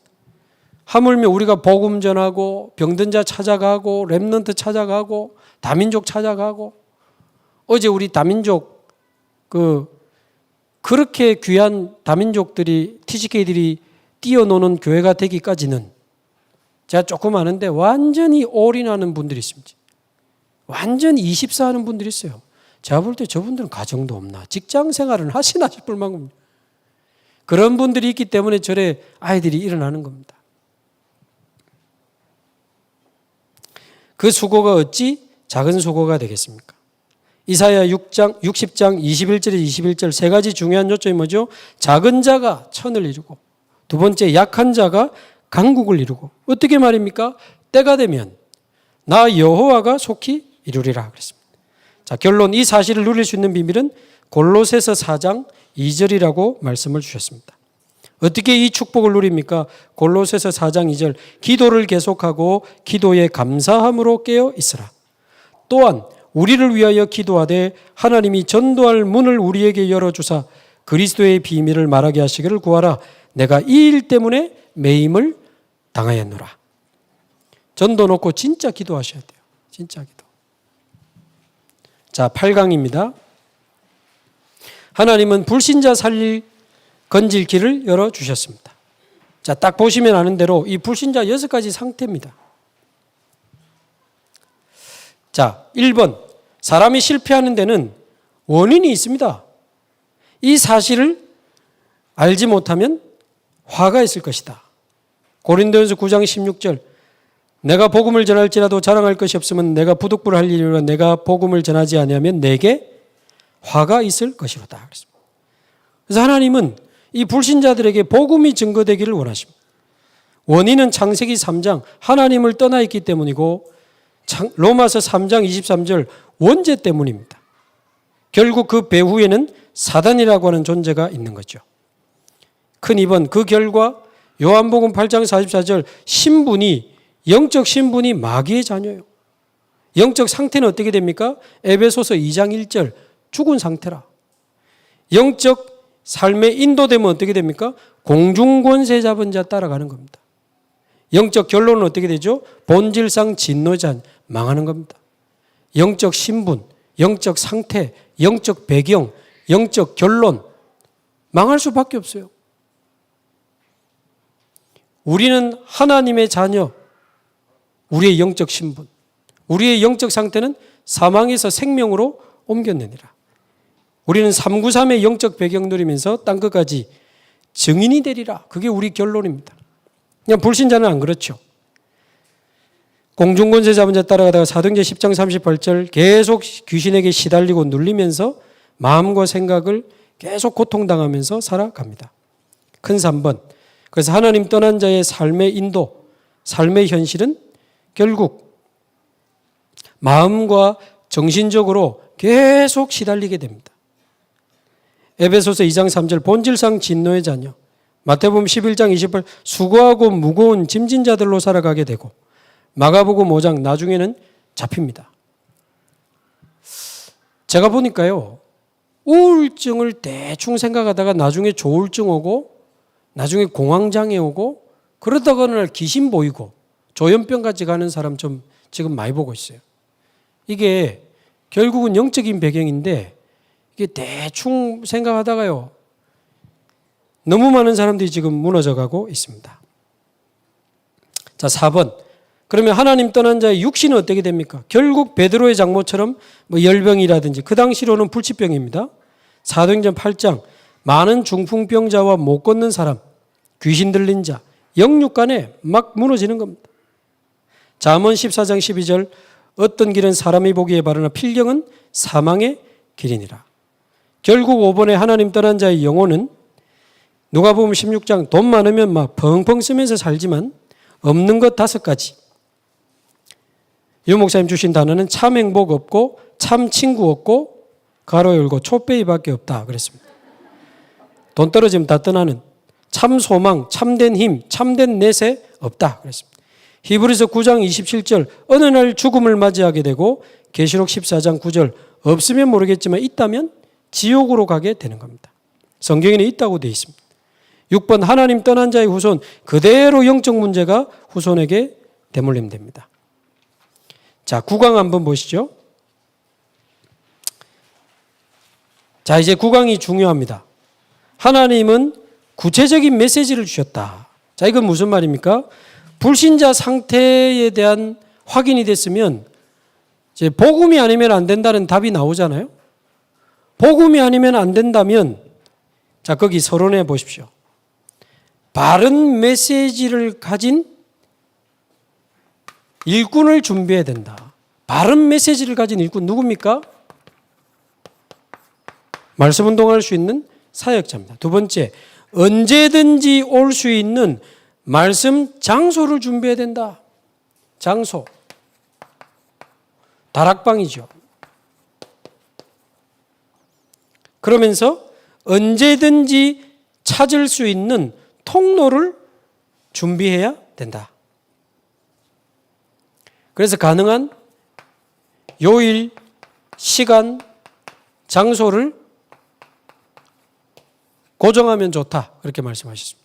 하물며 우리가 복음 전하고 병든 자 찾아가고 렘넌트 찾아가고 다민족 찾아가고, 어제 우리 다민족 그렇게 귀한 다민족들이 TGK들이 뛰어노는 교회가 되기까지는 제가 조금 아는데 완전히 올인하는 분들이 있습니다. 완전히 24 하는 분들이 있어요. 제가 볼 때 저분들은 가정도 없나, 직장 생활은 하시나 싶을 만큼 그런 분들이 있기 때문에 저래 아이들이 일어나는 겁니다. 그 수고가 어찌 작은 수고가 되겠습니까? 이사야 60장 21절에서 21절 세 가지 중요한 요점이 뭐죠? 작은 자가 천을 이루고, 두 번째 약한 자가 강국을 이루고, 어떻게 말입니까? 때가 되면 나 여호와가 속히 이루리라 그랬습니다. 자, 결론, 이 사실을 누릴 수 있는 비밀은 골로새서 4장 2절이라고 말씀을 주셨습니다. 어떻게 이 축복을 누립니까? 골로새서 4장 2절 기도를 계속하고 기도에 감사함으로 깨어 있으라. 또한 우리를 위하여 기도하되 하나님이 전도할 문을 우리에게 열어주사 그리스도의 비밀을 말하게 하시기를 구하라. 내가 이 일 때문에 매임을 당하였노라. 전도 놓고 진짜 기도하셔야 돼요. 진짜 기도. 자, 8강입니다. 하나님은 불신자 건질 길을 열어주셨습니다. 자, 딱 보시면 아는 대로 이 불신자 6가지 상태입니다. 자, 1번. 사람이 실패하는 데는 원인이 있습니다. 이 사실을 알지 못하면 화가 있을 것이다. 고린도전서 9장 16절 내가 복음을 전할지라도 자랑할 것이 없으면 내가 부득불 할 일이라. 내가 복음을 전하지 아니하면 내게 화가 있을 것이로다. 그래서 하나님은 이 불신자들에게 복음이 증거되기를 원하십니다. 원인은 창세기 3장 하나님을 떠나 있기 때문이고, 로마서 3장 23절 원죄 때문입니다. 결국 그 배후에는 사단이라고 하는 존재가 있는 거죠. 큰 2번, 그 결과 요한복음 8장 44절 영적 신분이 마귀의 자녀예요. 영적 상태는 어떻게 됩니까? 에베소서 2장 1절 죽은 상태라. 영적 삶에 인도되면 어떻게 됩니까? 공중권세 잡은 자 따라가는 겁니다. 영적 결론은 어떻게 되죠? 본질상 진노자 망하는 겁니다. 영적 신분, 영적 상태, 영적 배경, 영적 결론 망할 수밖에 없어요. 우리는 하나님의 자녀, 우리의 영적 신분, 우리의 영적 상태는 사망에서 생명으로 옮겨내니라. 우리는 393의 영적 배경 누리면서 땅 끝까지 증인이 되리라. 그게 우리 결론입니다. 그냥 불신자는 안 그렇죠. 공중권세 잡은 자 따라가다가 사도행전 10장 38절 계속 귀신에게 시달리고 눌리면서 마음과 생각을 계속 고통당하면서 살아갑니다. 큰 3번. 그래서 하나님 떠난 자의 삶의 인도, 삶의 현실은 결국 마음과 정신적으로 계속 시달리게 됩니다. 에베소서 2장 3절 본질상 진노의 자녀. 마태복음 11장 28 수고하고 무거운 짐진 자들로 살아가게 되고 마가복음 5장 나중에는 잡힙니다. 제가 보니까요. 우울증을 대충 생각하다가 나중에 조울증 오고 나중에 공황장애 오고 그러다가 어느 날 귀신 보이고 조현병까지 가는 사람 좀 지금 많이 보고 있어요. 이게 결국은 영적인 배경인데 이게 대충 생각하다가요. 너무 많은 사람들이 지금 무너져가고 있습니다. 자, 4번. 그러면 하나님 떠난 자의 육신은 어떻게 됩니까? 결국 베드로의 장모처럼 열병이라든지 그 당시로는 불치병입니다. 사도행전 8장 많은 중풍병자와 못 걷는 사람, 귀신 들린 자, 영육간에 막 무너지는 겁니다. 잠언 14장 12절 어떤 길은 사람이 보기에 바르나 필경은 사망의 길이니라. 결국 5번에 하나님 떠난 자의 영혼은 누가복음 16장 돈 많으면 막 펑펑 쓰면서 살지만 없는 것 5가지. 유 목사님 주신 단어는 참 행복 없고 참 친구 없고 가로 열고 촛배이밖에 없다 그랬습니다. 돈 떨어지면 다 떠나는 참 소망, 참된 힘, 참된 내세 없다 그랬습니다. 히브리서 9장 27절 어느 날 죽음을 맞이하게 되고 계시록 14장 9절 없으면 모르겠지만 있다면 지옥으로 가게 되는 겁니다. 성경에는 있다고 되어 있습니다. 6번 하나님 떠난 자의 후손 그대로 영적 문제가 후손에게 대물림됩니다. 자, 9강 한번 보시죠. 자, 이제 9강이 중요합니다. 하나님은 구체적인 메시지를 주셨다. 자, 이건 무슨 말입니까? 불신자 상태에 대한 확인이 됐으면 이제 복음이 아니면 안 된다는 답이 나오잖아요. 복음이 아니면 안 된다면 자, 거기 서론해 보십시오. 바른 메시지를 가진 일꾼을 준비해야 된다. 바른 메시지를 가진 일꾼 누굽니까? 말씀 운동할 수 있는 사역자입니다. 두 번째, 언제든지 올 수 있는 말씀 장소를 준비해야 된다. 장소. 다락방이죠. 그러면서 언제든지 찾을 수 있는 통로를 준비해야 된다. 그래서 가능한 요일, 시간, 장소를 고정하면 좋다. 그렇게 말씀하셨습니다.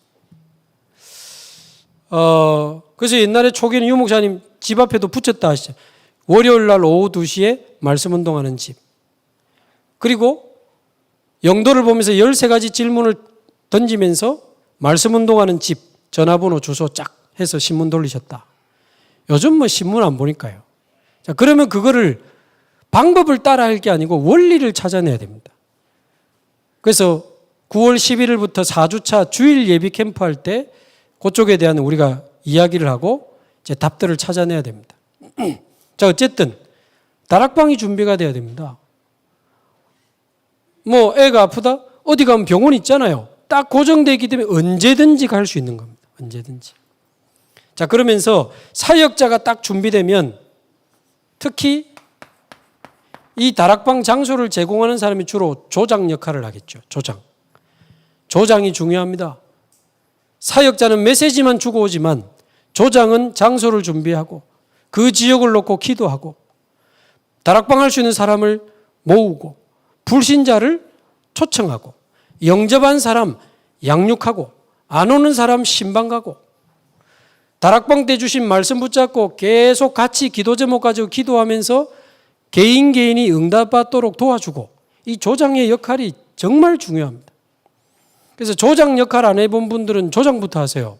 그래서 옛날에 초기에는 유 목사님 집 앞에도 붙였다 하시죠. 월요일 날 오후 2시에 말씀 운동하는 집. 그리고 영도를 보면서 13가지 질문을 던지면서 말씀 운동하는 집, 전화번호, 주소 쫙 해서 신문 돌리셨다. 요즘 뭐 신문 안 보니까요. 자, 그러면 그거를 방법을 따라 할 게 아니고 원리를 찾아내야 됩니다. 그래서 9월 11일부터 4주차 주일 예비 캠프 할 때 그쪽에 대한 우리가 이야기를 하고 이제 답들을 찾아내야 됩니다. 자, 어쨌든 다락방이 준비가 돼야 됩니다. 뭐 애가 아프다? 어디 가면 병원 있잖아요. 딱 고정되어 있기 때문에 언제든지 갈 수 있는 겁니다. 언제든지. 자, 그러면서 사역자가 딱 준비되면 특히 이 다락방 장소를 제공하는 사람이 주로 조장 역할을 하겠죠. 조장이 중요합니다. 사역자는 메시지만 주고 오지만 조장은 장소를 준비하고 그 지역을 놓고 기도하고 다락방 할 수 있는 사람을 모으고 불신자를 초청하고 영접한 사람 양육하고 안 오는 사람 신방 가고 다락방 때 주신 말씀 붙잡고 계속 같이 기도 제목 가지고 기도하면서 개인이 응답받도록 도와주고 이 조장의 역할이 정말 중요합니다. 그래서 조장 역할 안 해본 분들은 조장부터 하세요.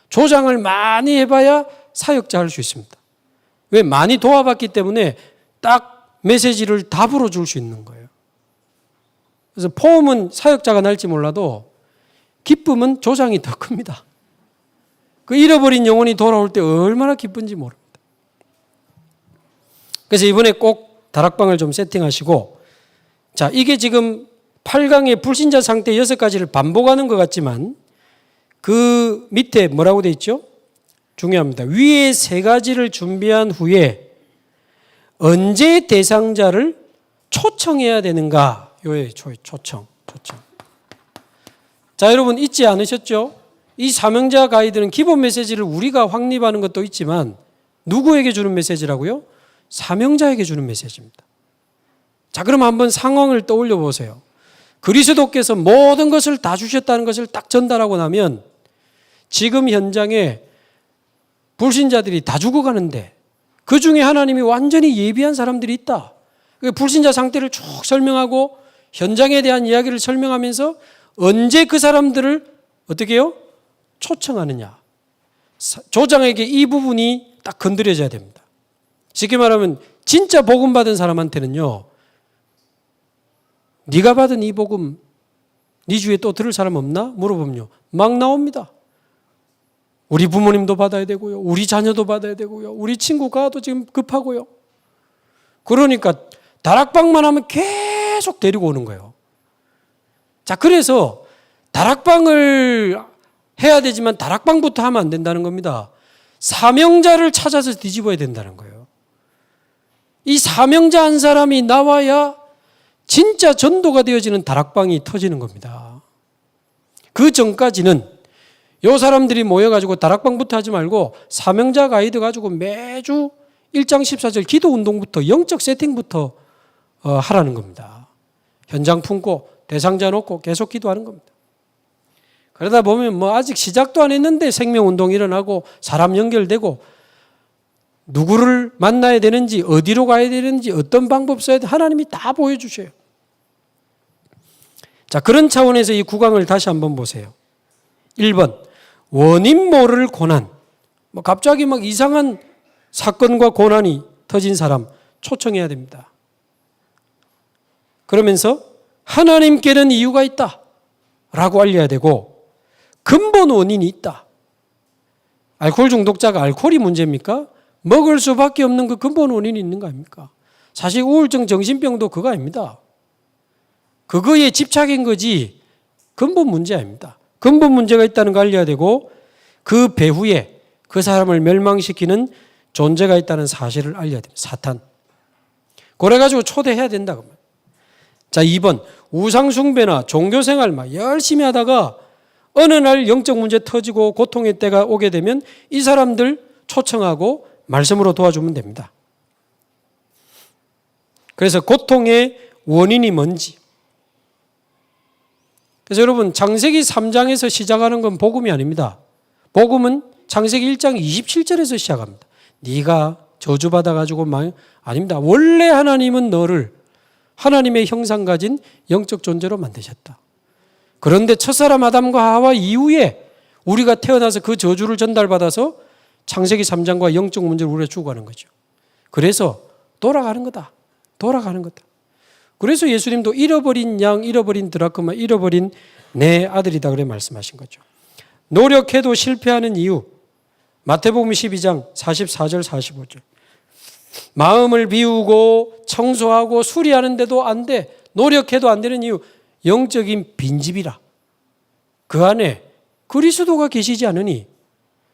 조장을 많이 해봐야 사역자 할 수 있습니다. 왜? 많이 도와봤기 때문에 딱 메시지를 답으로 줄 수 있는 거예요. 그래서 포음은 사역자가 날지 몰라도 기쁨은 조장이 더 큽니다. 그 잃어버린 영혼이 돌아올 때 얼마나 기쁜지 모릅니다. 그래서 이번에 꼭 다락방을 좀 세팅하시고, 자, 이게 지금 8강의 불신자 상태 6가지를 반복하는 것 같지만 그 밑에 뭐라고 되어 있죠? 중요합니다. 위에 3가지를 준비한 후에 언제 대상자를 초청해야 되는가? 요에 초청. 초청. 자, 여러분 잊지 않으셨죠? 이 사명자 가이드는 기본 메시지를 우리가 확립하는 것도 있지만 누구에게 주는 메시지라고요? 사명자에게 주는 메시지입니다. 자, 그럼 한번 상황을 떠올려 보세요. 그리스도께서 모든 것을 다 주셨다는 것을 딱 전달하고 나면 지금 현장에 불신자들이 다 죽어가는데 그 중에 하나님이 완전히 예비한 사람들이 있다. 불신자 상태를 쭉 설명하고 현장에 대한 이야기를 설명하면서 언제 그 사람들을 어떻게 해요? 초청하느냐. 조장에게 이 부분이 딱 건드려져야 됩니다. 쉽게 말하면 진짜 복음 받은 사람한테는요. 네가 받은 이 복음 네 주위에 또 들을 사람 없나? 물어보면요. 막 나옵니다. 우리 부모님도 받아야 되고요. 우리 자녀도 받아야 되고요. 우리 친구가도 지금 급하고요. 그러니까 다락방만 하면 계속 데리고 오는 거예요. 자, 그래서 다락방을 해야 되지만 다락방부터 하면 안 된다는 겁니다. 사명자를 찾아서 뒤집어야 된다는 거예요. 이 사명자 한 사람이 나와야 진짜 전도가 되어지는 다락방이 터지는 겁니다. 그 전까지는 요 사람들이 모여가지고 다락방부터 하지 말고 사명자 가이드 가지고 매주 1장 14절 기도 운동부터 영적 세팅부터 하라는 겁니다. 현장 품고 대상자 놓고 계속 기도하는 겁니다. 그러다 보면 뭐 아직 시작도 안 했는데 생명운동이 일어나고 사람 연결되고 누구를 만나야 되는지 어디로 가야 되는지 어떤 방법 써야 되는지 하나님이 다 보여주셔요. 자, 그런 차원에서 이 구강을 다시 한번 보세요. 1번 원인 모를 고난. 뭐 갑자기 막 이상한 사건과 고난이 터진 사람 초청해야 됩니다. 그러면서 하나님께는 이유가 있다 라고 알려야 되고 근본 원인이 있다. 알코올 중독자가 알코올이 문제입니까? 먹을 수밖에 없는 그 근본 원인이 있는 거 아닙니까? 사실 우울증 정신병도 그거 아닙니다. 그거에 집착인 거지 근본 문제 아닙니다. 근본 문제가 있다는 거 알려야 되고 그 배후에 그 사람을 멸망시키는 존재가 있다는 사실을 알려야 됩니다. 사탄. 그래가지고 초대해야 된다. 자, 2번 우상숭배나 종교생활 막 열심히 하다가 어느 날 영적 문제 터지고 고통의 때가 오게 되면 이 사람들 초청하고 말씀으로 도와주면 됩니다. 그래서 고통의 원인이 뭔지. 그래서 여러분 창세기 3장에서 시작하는 건 복음이 아닙니다. 복음은 창세기 1장 27절에서 시작합니다. 네가 저주받아가지고 아닙니다. 원래 하나님은 너를 하나님의 형상 가진 영적 존재로 만드셨다. 그런데 첫사람 아담과 하와 이후에 우리가 태어나서 그 저주를 전달받아서 창세기 3장과 영적 문제를 우리가 추구하는 거죠. 그래서 돌아가는 거다. 돌아가는 거다. 그래서 예수님도 잃어버린 양, 잃어버린 드라크마, 잃어버린 내 아들이다 그래 말씀하신 거죠. 노력해도 실패하는 이유. 마태복음 12장 44절 45절. 마음을 비우고 청소하고 수리하는데도 안 돼. 노력해도 안 되는 이유. 영적인 빈집이라. 그 안에 그리스도가 계시지 않으니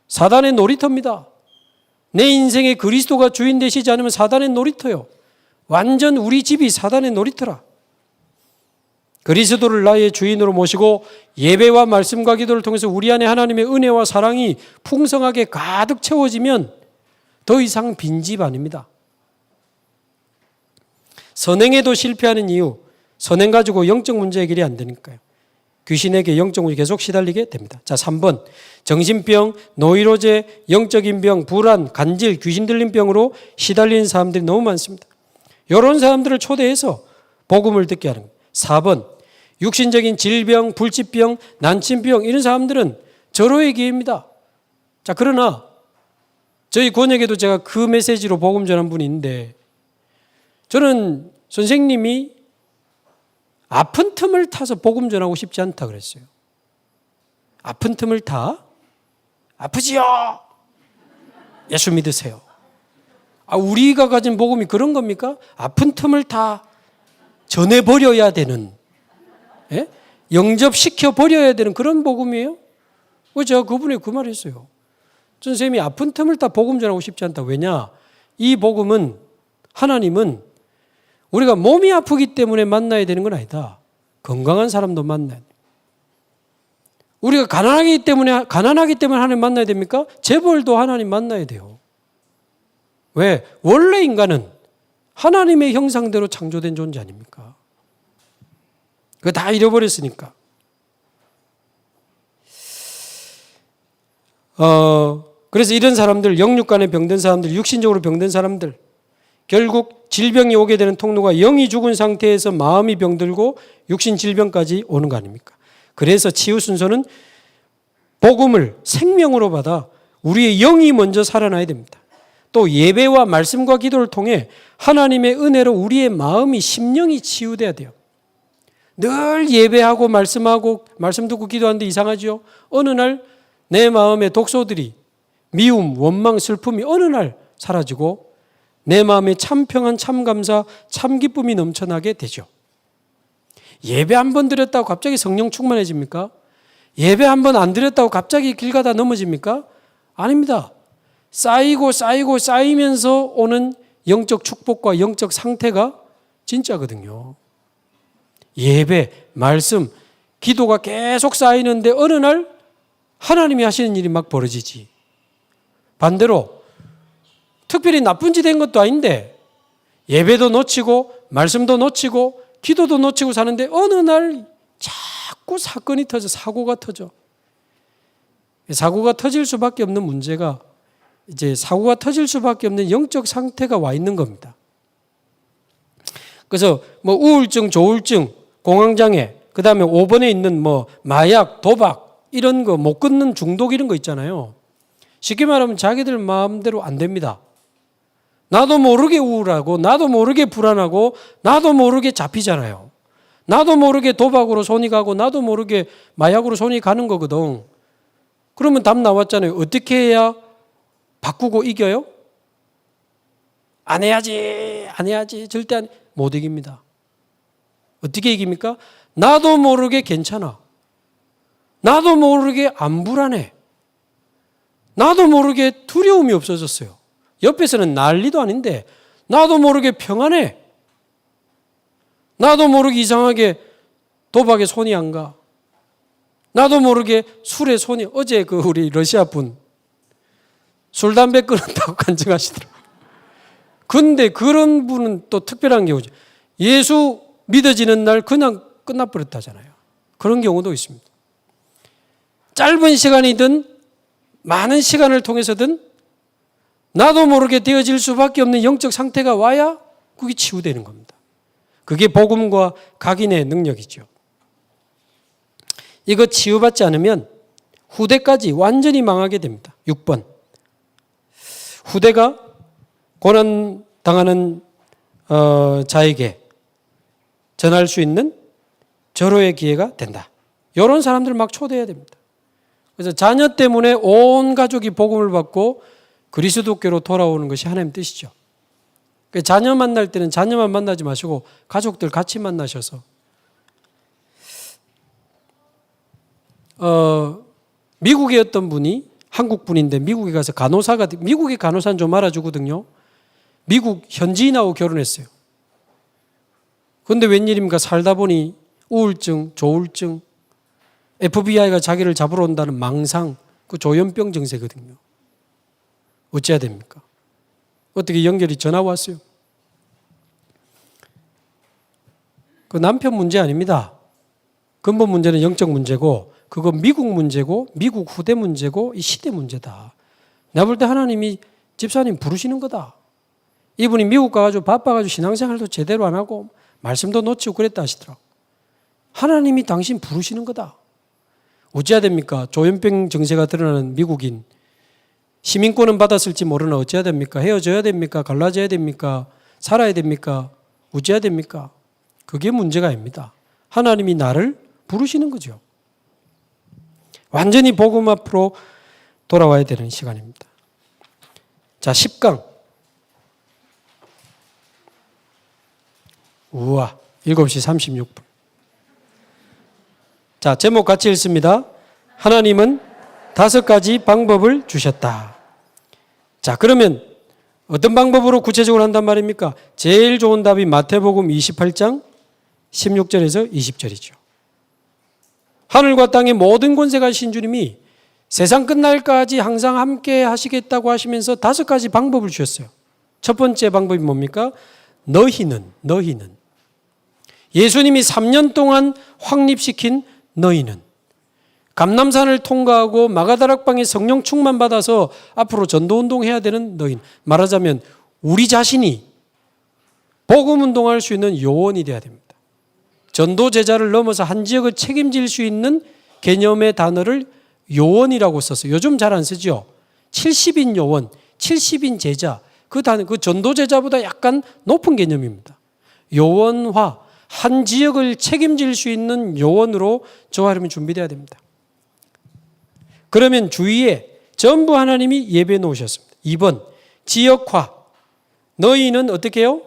사단의 놀이터입니다. 내 인생에 그리스도가 주인 되시지 않으면 사단의 놀이터요. 완전 우리 집이 사단의 놀이터라. 그리스도를 나의 주인으로 모시고 예배와 말씀과 기도를 통해서 우리 안에 하나님의 은혜와 사랑이 풍성하게 가득 채워지면 더 이상 빈집 아닙니다. 선행에도 실패하는 이유, 선행 가지고 영적 문제 해결이 안 되니까요. 귀신에게 영적 문제 계속 시달리게 됩니다. 자, 3번 정신병, 노이로제, 영적인 병, 불안, 간질, 귀신 들린 병으로 시달리는 사람들이 너무 많습니다. 이런 사람들을 초대해서 복음을 듣게 하는 거예요. 4번 육신적인 질병, 불치병, 난침병 이런 사람들은 절호의 기회입니다. 자, 그러나 저희 권역에도 제가 그 메시지로 복음 전한 분이 있는데 저는 선생님이 아픈 틈을 타서 복음 전하고 싶지 않다 그랬어요. 아픈 틈을 타? 아프지요? 예수 믿으세요. 우리가 가진 복음이 그런 겁니까? 아픈 틈을 다 전해버려야 되는, 예? 영접시켜버려야 되는 그런 복음이에요? 제가 그분이 그 말 했어요. 선생님이 아픈 틈을 다 복음 전하고 싶지 않다. 왜냐? 이 복음은, 하나님은 우리가 몸이 아프기 때문에 만나야 되는 건 아니다. 건강한 사람도 만나야 돼요. 우리가 가난하기 때문에 하나님 만나야 됩니까? 재벌도 하나님 만나야 돼요. 왜? 원래 인간은 하나님의 형상대로 창조된 존재 아닙니까? 그거 다 잃어버렸으니까. 그래서 이런 사람들, 영육간에 병든 사람들, 육신적으로 병든 사람들, 결국 질병이 오게 되는 통로가 영이 죽은 상태에서 마음이 병들고 육신 질병까지 오는 거 아닙니까? 그래서 치유 순서는 복음을 생명으로 받아 우리의 영이 먼저 살아나야 됩니다. 또 예배와 말씀과 기도를 통해 하나님의 은혜로 우리의 마음이 심령이 치유돼야 돼요. 늘 예배하고 말씀하고 말씀 듣고 기도하는데 이상하죠? 어느 날 내 마음의 독소들이 미움, 원망, 슬픔이 어느 날 사라지고 내 마음에 참 평안, 참 감사, 참 기쁨이 넘쳐나게 되죠. 예배 한 번 드렸다고 갑자기 성령 충만해집니까? 예배 한 번 안 드렸다고 갑자기 길 가다 넘어집니까? 아닙니다. 쌓이면서 오는 영적 축복과 영적 상태가 진짜거든요. 예배, 말씀, 기도가 계속 쌓이는데 어느 날 하나님이 하시는 일이 막 벌어지지. 반대로 특별히 나쁜 짓 한 것도 아닌데 예배도 놓치고 말씀도 놓치고 기도도 놓치고 사는데 어느 날 자꾸 사건이 터져, 사고가 터져. 사고가 터질 수밖에 없는 문제가 이제 사고가 터질 수밖에 없는 영적 상태가 와 있는 겁니다. 그래서 뭐 우울증, 조울증, 공황장애, 그 다음에 5번에 있는 뭐 마약, 도박 이런 거 못 끊는 중독 이런 거 있잖아요. 쉽게 말하면 자기들 마음대로 안 됩니다. 나도 모르게 우울하고 나도 모르게 불안하고 나도 모르게 잡히잖아요. 나도 모르게 도박으로 손이 가고 나도 모르게 마약으로 손이 가는 거거든. 그러면 답 나왔잖아요. 어떻게 해야 바꾸고 이겨요? 안 해야지. 절대 못 이깁니다. 어떻게 이깁니까? 나도 모르게 괜찮아. 나도 모르게 안 불안해. 나도 모르게 두려움이 없어졌어요. 옆에서는 난리도 아닌데 나도 모르게 평안해. 나도 모르게 이상하게 도박에 손이 안 가. 나도 모르게 술에 손이, 어제 그 우리 러시아 분 술, 담배 끊었다고 간증하시더라고요. 근데 그런 분은 또 특별한 경우죠. 예수 믿어지는 날 그냥 끝나버렸다잖아요. 그런 경우도 있습니다. 짧은 시간이든 많은 시간을 통해서든 나도 모르게 되어질 수밖에 없는 영적 상태가 와야 그게 치유되는 겁니다. 그게 복음과 각인의 능력이죠. 이거 치유받지 않으면 후대까지 완전히 망하게 됩니다. 6번. 후대가 고난당하는 자에게 전할 수 있는 절호의 기회가 된다. 이런 사람들 막 초대해야 됩니다. 그래서 자녀 때문에 온 가족이 복음을 받고 그리스도께로 돌아오는 것이 하나님의 뜻이죠. 자녀 만날 때는 자녀만 만나지 마시고 가족들 같이 만나셔서 미국의 어떤 분이 한국 분인데 미국에 가서 미국의 간호사는 좀 알아주거든요. 미국 현지인하고 결혼했어요. 그런데 웬일입니까? 살다 보니 우울증, 조울증, FBI가 자기를 잡으러 온다는 망상, 그 조현병 증세거든요. 어찌해야 됩니까? 어떻게 연결이 전화 왔어요? 그 남편 문제 아닙니다. 근본 문제는 영적 문제고 그거 미국 문제고 미국 후대 문제고 이 시대 문제다. 내가 볼 때 하나님이 집사님 부르시는 거다. 이분이 미국 가가지고 바빠가지고 신앙생활도 제대로 안 하고 말씀도 놓치고 그랬다 하시더라고. 하나님이 당신 부르시는 거다. 어찌해야 됩니까? 조현병 증세가 드러나는 미국인. 시민권은 받았을지 모르나 어찌해야 됩니까? 헤어져야 됩니까? 갈라져야 됩니까? 살아야 됩니까? 어찌해야 됩니까? 그게 문제가 아닙니다. 하나님이 나를 부르시는 거죠. 완전히 복음 앞으로 돌아와야 되는 시간입니다. 자, 10강. 우와, 7시 36분. 자, 제목 같이 읽습니다. 하나님은 5가지 방법을 주셨다. 자, 그러면 어떤 방법으로 구체적으로 한단 말입니까? 제일 좋은 답이 마태복음 28장 16절에서 20절이죠. 하늘과 땅의 모든 권세 가지신 주님이 세상 끝날까지 항상 함께 하시겠다고 하시면서 5가지 방법을 주셨어요. 첫 번째 방법이 뭡니까? 너희는 예수님이 3년 동안 확립시킨 너희는 감람산을 통과하고 마가다락방에 성령 충만 받아서 앞으로 전도운동 해야 되는 너희는, 말하자면 우리 자신이 복음운동할 수 있는 요원이 되어야 됩니다. 전도 제자를 넘어서 한 지역을 책임질 수 있는 개념의 단어를 요원이라고 썼어요. 요즘 잘 안 쓰죠. 70인 요원, 70인 제자, 그 단어, 그 전도 제자보다 약간 높은 개념입니다. 요원화, 한 지역을 책임질 수 있는 요원으로 저와 여러분이 준비되어야 됩니다. 그러면 주위에 전부 하나님이 예배해 놓으셨습니다. 2번, 지역화. 너희는 어떻게 해요?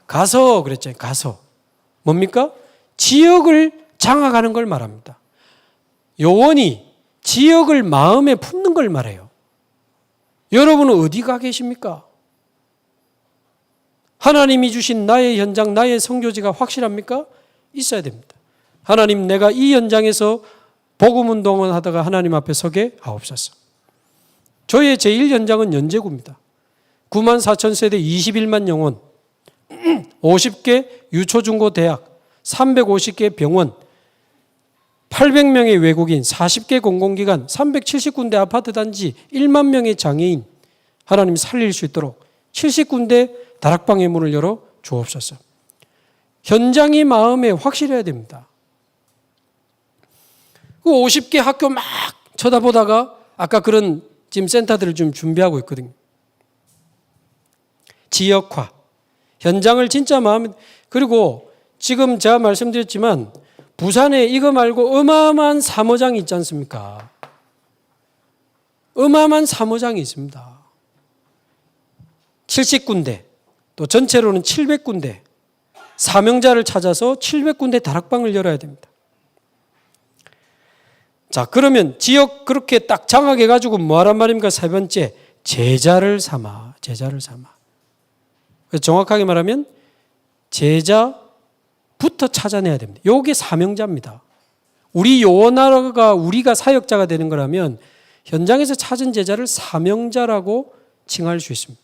가서 그랬잖아요. 가서. 뭡니까? 지역을 장악하는 걸 말합니다. 요원이 지역을 마음에 품는 걸 말해요. 여러분은 어디 가 계십니까? 하나님이 주신 나의 현장, 나의 선교지가 확실합니까? 있어야 됩니다. 하나님, 내가 이 현장에서 복음운동을 하다가 하나님 앞에 서게 하옵소서. 저의 제1현장은 연제구입니다. 9만 4천 세대 21만 영혼, 50개 유초중고 대학, 350개 병원, 800명의 외국인, 40개 공공기관, 370군데 아파트 단지, 1만 명의 장애인, 하나님 살릴 수 있도록 70군데 다락방의 문을 열어 주옵소서. 현장이 마음에 확실해야 됩니다. 그 50개 학교 막 쳐다보다가 아까 그런 지금 센터들을 좀 준비하고 있거든요. 지역화, 현장을 진짜 마음에, 그리고 지금 제가 말씀드렸지만 부산에 이거 말고 어마어마한 사모장이 있지 않습니까? 어마어마한 사모장이 있습니다. 70군데, 또 전체로는 700군데, 사명자를 찾아서 700군데 다락방을 열어야 됩니다. 자, 그러면 지역 그렇게 딱 장악해가지고 뭐하란 말입니까? 세 번째, 제자를 삼아. 그래서 정확하게 말하면 제자부터 찾아내야 됩니다. 이게 사명자입니다. 우리 요원하가 우리가 사역자가 되는 거라면 현장에서 찾은 제자를 사명자라고 칭할 수 있습니다.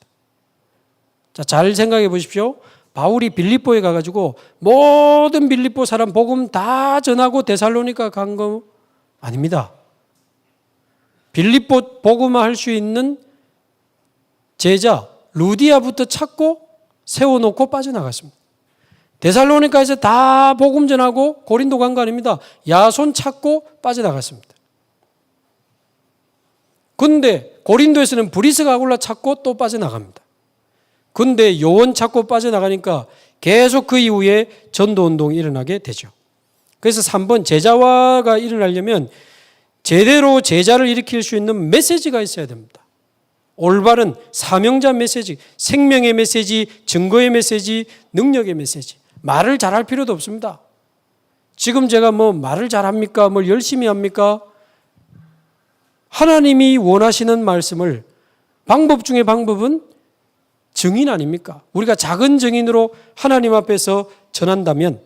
자, 잘 생각해 보십시오. 바울이 빌립보에 가가지고 모든 빌립보 사람 복음 다 전하고 데살로니가 간 거 아닙니다. 빌립보 복음화 할 수 있는 제자 루디아부터 찾고 세워놓고 빠져나갔습니다. 데살로니가에서 다 복음 전하고 고린도 간 거 아닙니다. 야손 찾고 빠져나갔습니다. 근데 고린도에서는 브리스가 아굴라 찾고 또 빠져나갑니다. 근데 요원 찾고 빠져나가니까 계속 그 이후에 전도운동이 일어나게 되죠. 그래서 3번 제자화가 일어나려면 제대로 제자를 일으킬 수 있는 메시지가 있어야 됩니다. 올바른 사명자 메시지, 생명의 메시지, 증거의 메시지, 능력의 메시지. 말을 잘할 필요도 없습니다. 지금 제가 뭐 말을 잘합니까? 뭘 열심히 합니까? 하나님이 원하시는 말씀을 방법 중에 방법은 증인 아닙니까? 우리가 작은 증인으로 하나님 앞에서 전한다면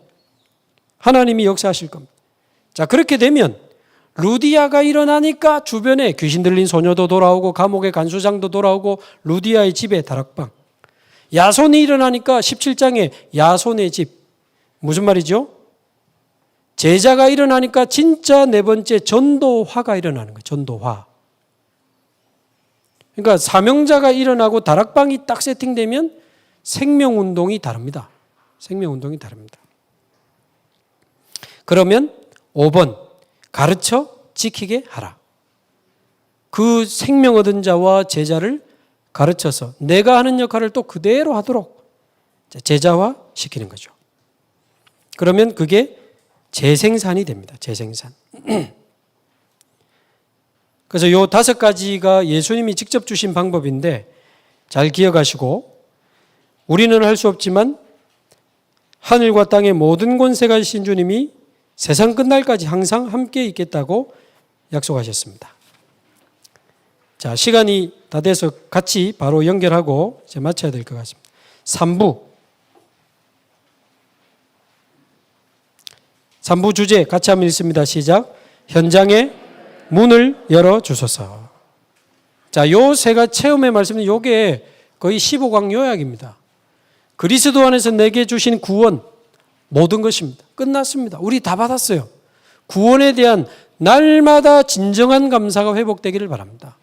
하나님이 역사하실 겁니다. 자, 그렇게 되면 루디아가 일어나니까 주변에 귀신 들린 소녀도 돌아오고 감옥의 간수장도 돌아오고 루디아의 집에 다락방. 야손이 일어나니까 17장에 야손의 집. 무슨 말이죠? 제자가 일어나니까 진짜 네 번째 전도화가 일어나는 거예요. 전도화. 그러니까 사명자가 일어나고 다락방이 딱 세팅되면 생명운동이 다릅니다. 생명운동이 다릅니다. 그러면 5번 가르쳐 지키게 하라. 그 생명 얻은 자와 제자를 가르쳐서 내가 하는 역할을 또 그대로 하도록 제자화 시키는 거죠. 그러면 그게 재생산이 됩니다. 재생산. 그래서 요 5가지가 예수님이 직접 주신 방법인데 잘 기억하시고 우리는 할 수 없지만 하늘과 땅의 모든 권세가 주신 주님이 세상 끝날까지 항상 함께 있겠다고 약속하셨습니다. 자, 시간이 다 돼서 같이 바로 연결하고 이제 마쳐야 될 것 같습니다. 3부. 3부 주제 같이 한번 읽습니다. 시작. 현장에 문을 열어주소서. 자, 요 세 가지 체험의 말씀은 요게 거의 15강 요약입니다. 그리스도 안에서 내게 주신 구원, 모든 것입니다. 끝났습니다. 우리 다 받았어요. 구원에 대한 날마다 진정한 감사가 회복되기를 바랍니다.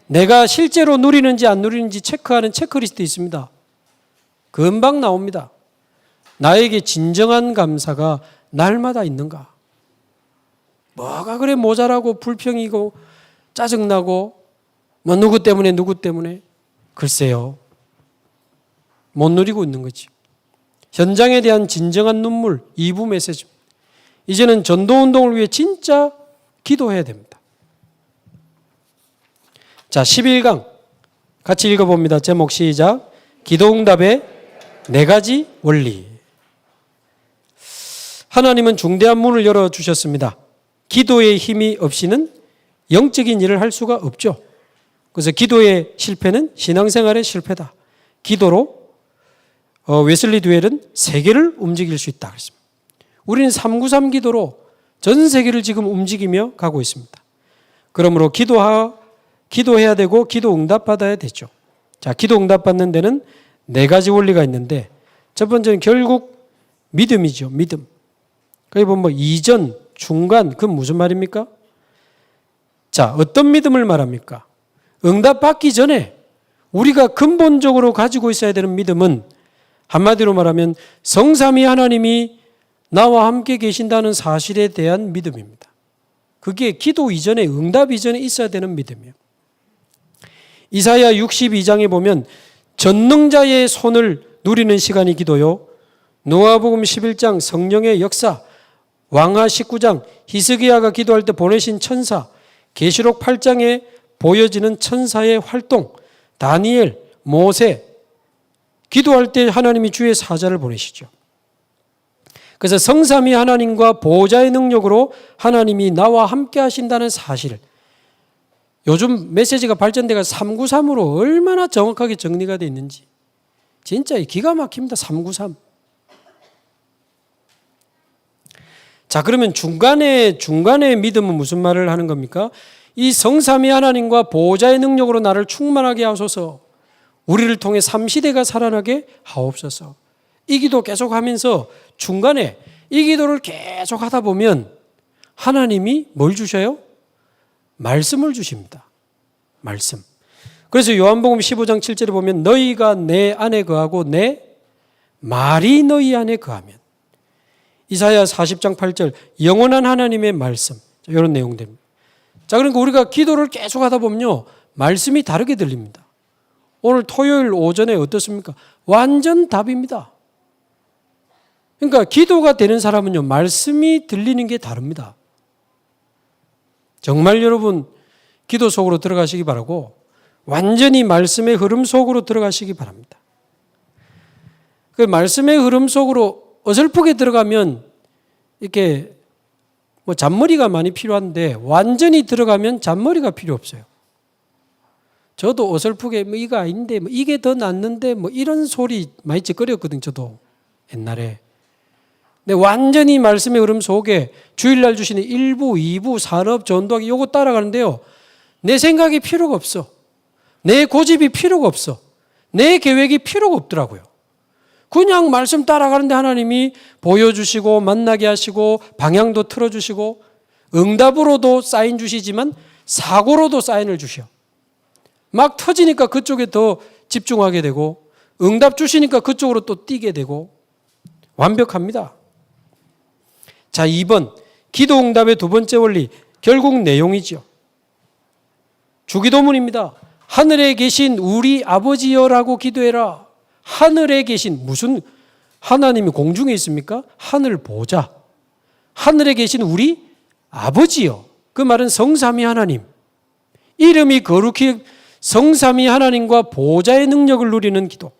내가 실제로 누리는지 안 누리는지 체크하는 체크리스트 있습니다. 금방 나옵니다. 나에게 진정한 감사가 날마다 있는가? 뭐가 그래 모자라고 불평이고 짜증나고 뭐 누구 때문에 글쎄요. 못 누리고 있는 거지. 현장에 대한 진정한 눈물 2부 메시지입니다. 이제는 전도운동을 위해 진짜 기도해야 됩니다. 자, 11강 같이 읽어봅니다. 제목 시작. 기도응답의 4가지 원리. 하나님은 중대한 문을 열어주셨습니다. 기도의 힘이 없이는 영적인 일을 할 수가 없죠. 그래서 기도의 실패는 신앙생활의 실패다. 기도로 웨슬리 듀웰은 세계를 움직일 수 있다 그랬습니다. 우리는 393 기도로 전 세계를 지금 움직이며 가고 있습니다. 그러므로 기도해야 되고 기도 응답받아야 되죠. 자, 기도 응답받는 데는 4가지 원리가 있는데 첫 번째는 결국 믿음이죠. 믿음. 거기 보면 뭐 이전, 중간, 그건 무슨 말입니까? 자, 어떤 믿음을 말합니까? 응답받기 전에 우리가 근본적으로 가지고 있어야 되는 믿음은 한마디로 말하면 성삼위 하나님이 나와 함께 계신다는 사실에 대한 믿음입니다. 그게 기도 이전에 응답 이전에 있어야 되는 믿음이에요. 이사야 62장에 보면 전능자의 손을 누리는 시간이 기도요. 누가복음 11장 성령의 역사, 왕하 19장 히스기야가 기도할 때 보내신 천사, 계시록 8장에 보여지는 천사의 활동, 다니엘, 모세, 기도할 때 하나님이 주의 사자를 보내시죠. 그래서 성삼위 하나님과 보호자의 능력으로 하나님이 나와 함께 하신다는 사실. 요즘 메시지가 발전돼가 393으로 얼마나 정확하게 정리가 되어 있는지. 진짜 기가 막힙니다. 393. 자, 그러면 중간에 믿음은 무슨 말을 하는 겁니까? 이 성삼위 하나님과 보호자의 능력으로 나를 충만하게 하소서. 우리를 통해 3시대가 살아나게 하옵소서. 이 기도 계속하면서 중간에 이 기도를 계속 하다 보면 하나님이 뭘 주셔요? 말씀을 주십니다. 말씀. 그래서 요한복음 15장 7절에 보면 너희가 내 안에 거하고 내 말이 너희 안에 거하면. 이사야 40장 8절 영원한 하나님의 말씀. 이런 내용들입니다. 자, 그러니까 우리가 기도를 계속 하다 보면요. 말씀이 다르게 들립니다. 오늘 토요일 오전에 어떻습니까? 완전 답입니다. 그러니까 기도가 되는 사람은요. 말씀이 들리는 게 다릅니다. 정말 여러분 기도 속으로 들어가시기 바라고 완전히 말씀의 흐름 속으로 들어가시기 바랍니다. 그 말씀의 흐름 속으로 어설프게 들어가면 이렇게 뭐 잔머리가 많이 필요한데 완전히 들어가면 잔머리가 필요 없어요. 저도 어설프게 뭐 이거 아닌데 뭐 이게 더 낫는데 뭐 이런 소리 많이 찌꺼렸거든요. 저도 옛날에. 근데 완전히 말씀의 흐름 속에 주일날 주시는 1부, 2부, 산업, 전도하기 요거 따라가는데요. 내 생각이 필요가 없어. 내 고집이 필요가 없어. 내 계획이 필요가 없더라고요. 그냥 말씀 따라가는데 하나님이 보여주시고 만나게 하시고 방향도 틀어주시고 응답으로도 사인 주시지만 사고로도 사인을 주셔. 막 터지니까 그쪽에 더 집중하게 되고 응답 주시니까 그쪽으로 또 뛰게 되고 완벽합니다. 자, 2번 기도 응답의 두 번째 원리 결국 내용이죠. 주기도문입니다. 하늘에 계신 우리 아버지여라고 기도해라. 하늘에 계신 무슨 하나님이 공중에 있습니까? 하늘 보좌. 하늘에 계신 우리 아버지여. 그 말은 성삼위 하나님. 이름이 거룩히 성삼위 하나님과 보좌의 능력을 누리는 기도.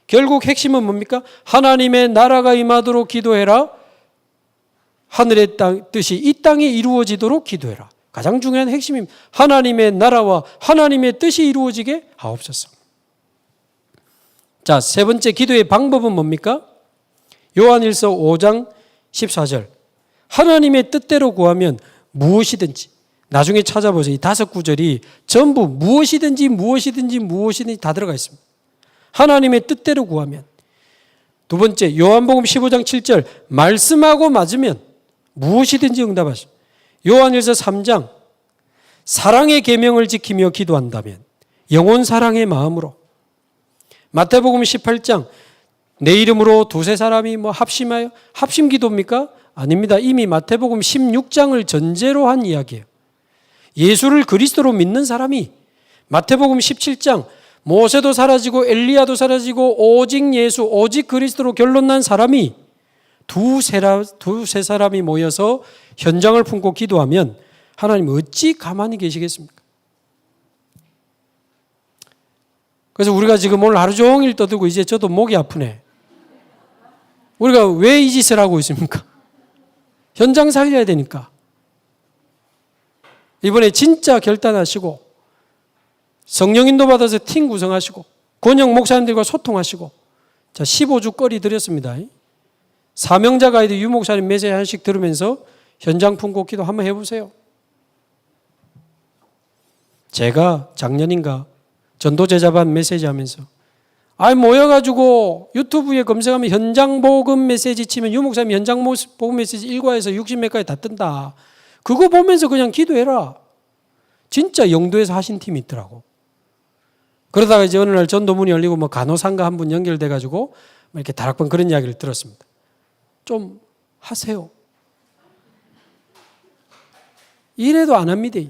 결국 핵심은 뭡니까? 하나님의 나라가 임하도록 기도해라. 하늘의 뜻이 이 땅에 이루어지도록 기도해라. 가장 중요한 핵심입니다. 하나님의 나라와 하나님의 뜻이 이루어지게 하옵소서. 자, 세 번째 기도의 방법은 뭡니까? 요한일서 5장 14절. 하나님의 뜻대로 구하면 무엇이든지, 나중에 찾아보세요. 이 5구절이 전부 무엇이든지 다 들어가 있습니다. 하나님의 뜻대로 구하면. 두 번째, 요한복음 15장 7절, 말씀하고 맞으면 무엇이든지 응답하십니다. 요한일서 3장, 사랑의 계명을 지키며 기도한다면 영혼 사랑의 마음으로. 마태복음 18장, 내 이름으로 두세 사람이 합심하여, 합심 기도입니까? 아닙니다. 이미 마태복음 16장을 전제로 한 이야기예요. 예수를 그리스도로 믿는 사람이, 마태복음 17장, 모세도 사라지고 엘리야도 사라지고 오직 예수, 오직 그리스도로 결론난 사람이 두세 사람이 모여서 현장을 품고 기도하면 하나님 어찌 가만히 계시겠습니까? 그래서 우리가 지금 오늘 하루 종일 떠들고 이제 저도 목이 아프네. 우리가 왜 이 짓을 하고 있습니까? 현장 살려야 되니까. 이번에 진짜 결단하시고 성령 인도 받아서 팀 구성하시고 권영 목사님들과 소통하시고, 자, 15주 거리 드렸습니다. 사명자 가이드 유 목사님 메시지 하나씩 들으면서 현장 품고 기도 한번 해보세요. 제가 작년인가 전도제자반 메시지 하면서 모여가지고 유튜브에 검색하면 현장 복음 메시지 치면 유 목사님 현장 복음 메시지 1과에서 60몇 가지 다 뜬다. 그거 보면서 그냥 기도해라. 진짜 영도에서 하신 팀이 있더라고. 그러다가 이제 어느 날 전도문이 열리고 간호사인가 한 분 연결돼가지고 이렇게 다락방 그런 이야기를 들었습니다. 좀 하세요. 이래도 안 합니다.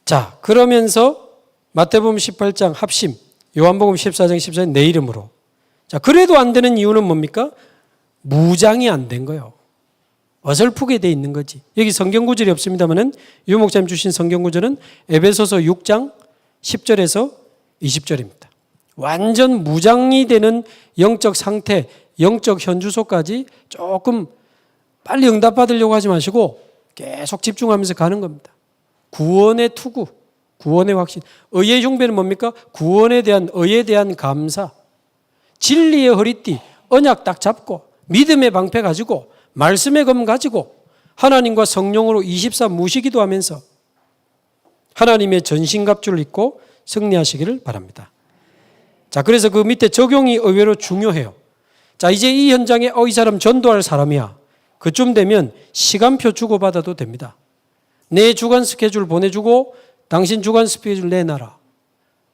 자, 그러면서 마태복음 18장 합심, 요한복음 14장 14장 내 이름으로. 자, 그래도 안 되는 이유는 뭡니까? 무장이 안 된 거예요. 어설프게 돼 있는 거지. 여기 성경 구절이 없습니다만은 유 목사님 주신 성경 구절은 에베소서 6장 10절에서 20절입니다. 완전 무장이 되는 영적 상태, 영적 현주소까지 조금 빨리 응답받으려고 하지 마시고 계속 집중하면서 가는 겁니다. 구원의 투구, 구원의 확신. 의의 흉배는 뭡니까? 구원에 대한, 의에 대한 감사. 진리의 허리띠, 언약 딱 잡고 믿음의 방패 가지고 말씀의 검 가지고 하나님과 성령으로 24 무시기도 하면서 하나님의 전신갑주를 입고 승리하시기를 바랍니다. 자, 그래서 그 밑에 적용이 의외로 중요해요. 자, 이제 이 현장에 이 사람 전도할 사람이야. 그쯤 되면 시간표 주고받아도 됩니다. 내 주간 스케줄 보내주고 당신 주간 스케줄 내놔라.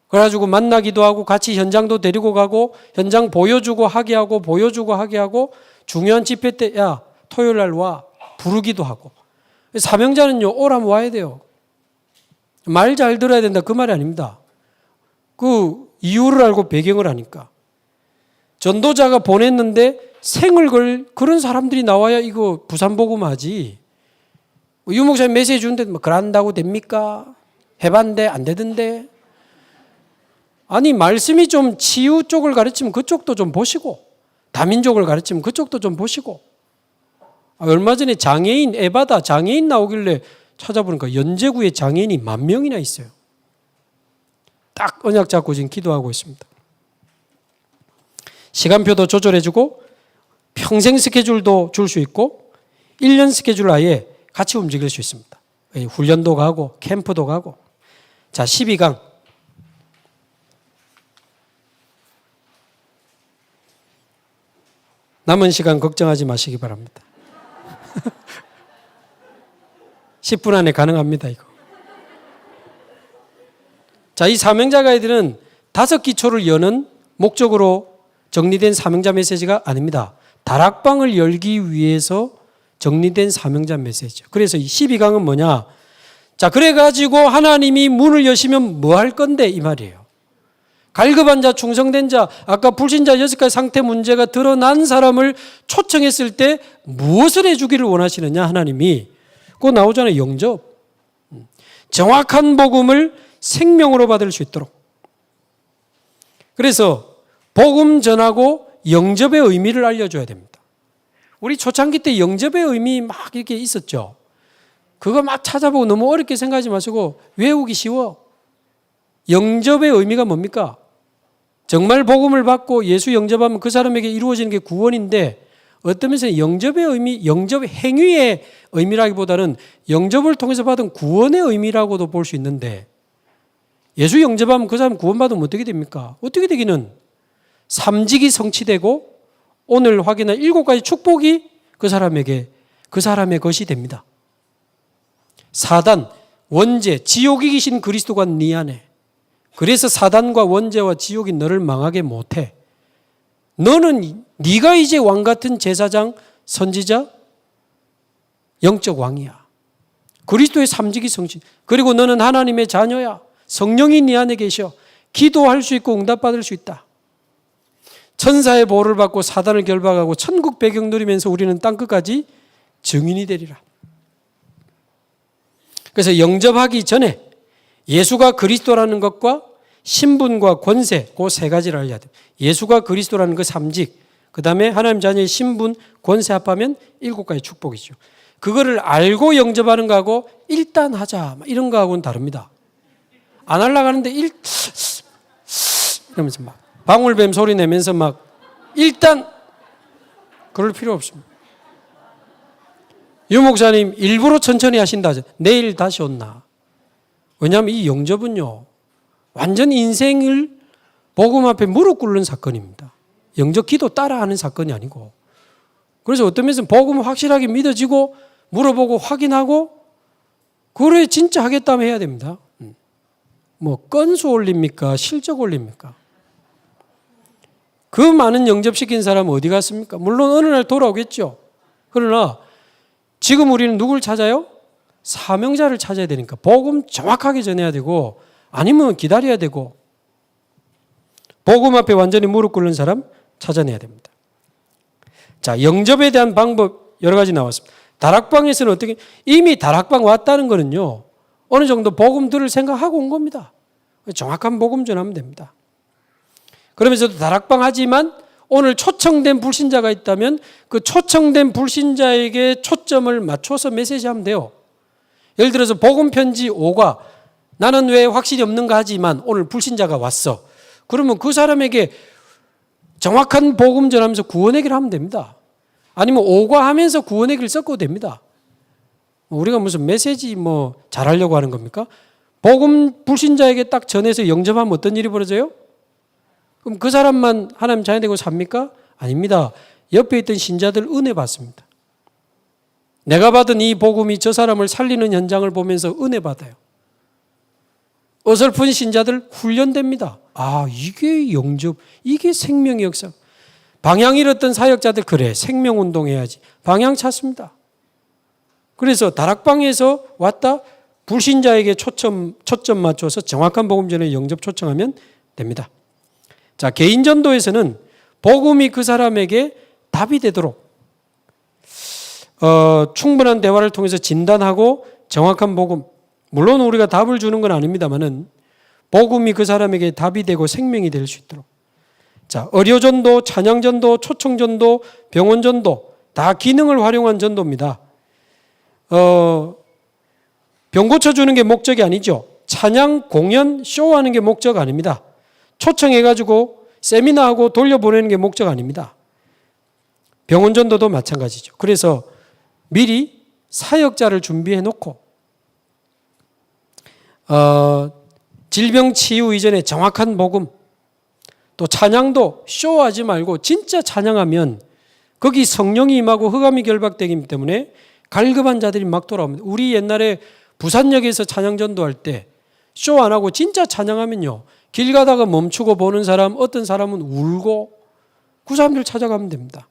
그래가지고 만나기도 하고 같이 현장도 데리고 가고 현장 보여주고 하게 하고 보여주고 하게 하고 중요한 집회 때 야 토요일 날 와 부르기도 하고. 사명자는요 오라면 와야 돼요. 말 잘 들어야 된다 그 말이 아닙니다. 그 이유를 알고 배경을 아니까. 전도자가 보냈는데 생을 걸 그런 사람들이 나와야 이거 부산복음하지. 유 목사님 메시지 주는데 그런다고 됩니까? 해봤는데 안 되던데. 아니 말씀이 좀 치유 쪽을 가르치면 그쪽도 좀 보시고 다민족을 가르치면 그쪽도 좀 보시고. 얼마 전에 장애인 에바다 장애인 나오길래 찾아보니까 연제구에 장애인이 10,000명이나 있어요. 딱 언약 잡고 지금 기도하고 있습니다. 시간표도 조절해주고 평생 스케줄도 줄 수 있고 1년 스케줄 아예 같이 움직일 수 있습니다. 훈련도 가고 캠프도 가고. 자, 12강. 남은 시간 걱정하지 마시기 바랍니다. 10분 안에 가능합니다, 이거. 자, 이 사명자 가이드는 5기초를 여는 목적으로 정리된 사명자 메시지가 아닙니다. 다락방을 열기 위해서 정리된 사명자 메시지죠. 그래서 이 12강은 뭐냐? 자, 그래가지고 하나님이 문을 여시면 뭐 할 건데 이 말이에요. 갈급한 자, 충성된 자, 아까 불신자 6가지 상태 문제가 드러난 사람을 초청했을 때 무엇을 해주기를 원하시느냐 하나님이. 그거 나오잖아요. 영접. 정확한 복음을 생명으로 받을 수 있도록. 그래서 복음 전하고 영접의 의미를 알려줘야 됩니다. 우리 초창기 때 영접의 의미 막 이렇게 있었죠. 그거 막 찾아보고 너무 어렵게 생각하지 마시고 외우기 쉬워. 영접의 의미가 뭡니까? 정말 복음을 받고 예수 영접하면 그 사람에게 이루어지는 게 구원인데 어떤 면에서 영접의 의미, 영접 행위의 의미라기보다는 영접을 통해서 받은 구원의 의미라고도 볼 수 있는데 예수 영접하면 그 사람 구원받으면 어떻게 됩니까? 어떻게 되기는 삼직이 성취되고 오늘 확인한 7가지 축복이 그 사람에게 그 사람의 것이 됩니다. 사단, 원죄, 지옥이 계신 그리스도가 네 안에. 그래서 사단과 원죄와 지옥이 너를 망하게 못해. 너는 네가 이제 왕 같은 제사장, 선지자, 영적 왕이야. 그리스도의 삼직이 성취. 그리고 너는 하나님의 자녀야. 성령이 네 안에 계셔. 기도할 수 있고 응답받을 수 있다. 천사의 보호를 받고 사단을 결박하고 천국 배경 누리면서 우리는 땅끝까지 증인이 되리라. 그래서 영접하기 전에 예수가 그리스도라는 것과 신분과 권세, 그 세 가지를 알려야 돼요. 예수가 그리스도라는 그 삼직, 그 다음에 하나님 자녀의 신분, 권세 합하면 7가지 축복이죠. 그거를 알고 영접하는 거하고 일단 하자 이런 거하고는 다릅니다. 안 하려고 하는데 이러면서 막 방울뱀 소리 내면서 막 일단 그럴 필요 없습니다. 유 목사님 일부러 천천히 하신다. 내일 다시 온나. 왜냐하면 이 영접은요. 완전 인생을 복음 앞에 무릎 꿇는 사건입니다. 영접 기도 따라하는 사건이 아니고. 그래서 어떤 면에서는 복음 확실하게 믿어지고 물어보고 확인하고 그래 진짜 하겠다면 해야 됩니다. 뭐 건수 올립니까? 실적 올립니까? 그 많은 영접시킨 사람은 어디 갔습니까? 물론 어느 날 돌아오겠죠. 그러나 지금 우리는 누굴 찾아요? 사명자를 찾아야 되니까 복음 정확하게 전해야 되고 아니면 기다려야 되고 복음 앞에 완전히 무릎 꿇는 사람 찾아내야 됩니다. 자, 영접에 대한 방법 여러 가지 나왔습니다. 다락방에서는 어떻게 이미 다락방 왔다는 거는요. 어느 정도 복음 들을 생각하고 온 겁니다. 정확한 복음 전하면 됩니다. 그러면서도 다락방 하지만 오늘 초청된 불신자가 있다면 그 초청된 불신자에게 초점을 맞춰서 메시지하면 돼요. 예를 들어서 복음 편지 5가 나는 왜 확실히 없는가 하지만 오늘 불신자가 왔어. 그러면 그 사람에게 정확한 복음 전하면서 구원의 길을 하면 됩니다. 아니면 5가 하면서 구원의 길을 섞어도 됩니다. 우리가 무슨 메시지 뭐 잘하려고 하는 겁니까? 복음 불신자에게 딱 전해서 영접하면 어떤 일이 벌어져요? 그럼 그 사람만 하나님 자녀 되고 삽니까? 아닙니다. 옆에 있던 신자들 은혜 받습니다. 내가 받은 이 복음이 저 사람을 살리는 현장을 보면서 은혜 받아요. 어설픈 신자들 훈련됩니다. 아, 이게 영접, 이게 생명의 역사. 방향 잃었던 사역자들 그래 생명운동 해야지. 방향 찾습니다. 그래서 다락방에서 왔다 불신자에게 초점 맞춰서 정확한 복음 전에 영접 초청하면 됩니다. 자, 개인 전도에서는 복음이 그 사람에게 답이 되도록 충분한 대화를 통해서 진단하고 정확한 복음, 물론 우리가 답을 주는 건 아닙니다만은 복음이 그 사람에게 답이 되고 생명이 될 수 있도록. 자, 의료전도, 찬양전도, 초청전도, 병원전도 다 기능을 활용한 전도입니다. 병 고쳐주는 게 목적이 아니죠. 찬양, 공연, 쇼하는 게 목적 아닙니다. 초청해가지고 세미나하고 돌려보내는 게 목적 아닙니다. 병원전도도 마찬가지죠. 그래서 미리 사역자를 준비해 놓고 질병 치유 이전에 정확한 복음, 또 찬양도 쇼하지 말고 진짜 찬양하면 거기 성령이 임하고 흑암이 결박되기 때문에 갈급한 자들이 막 돌아옵니다. 우리 옛날에 부산역에서 찬양전도할 때 쇼 안 하고 진짜 찬양하면요. 길 가다가 멈추고 보는 사람, 어떤 사람은 울고 그 사람들 찾아가면 됩니다.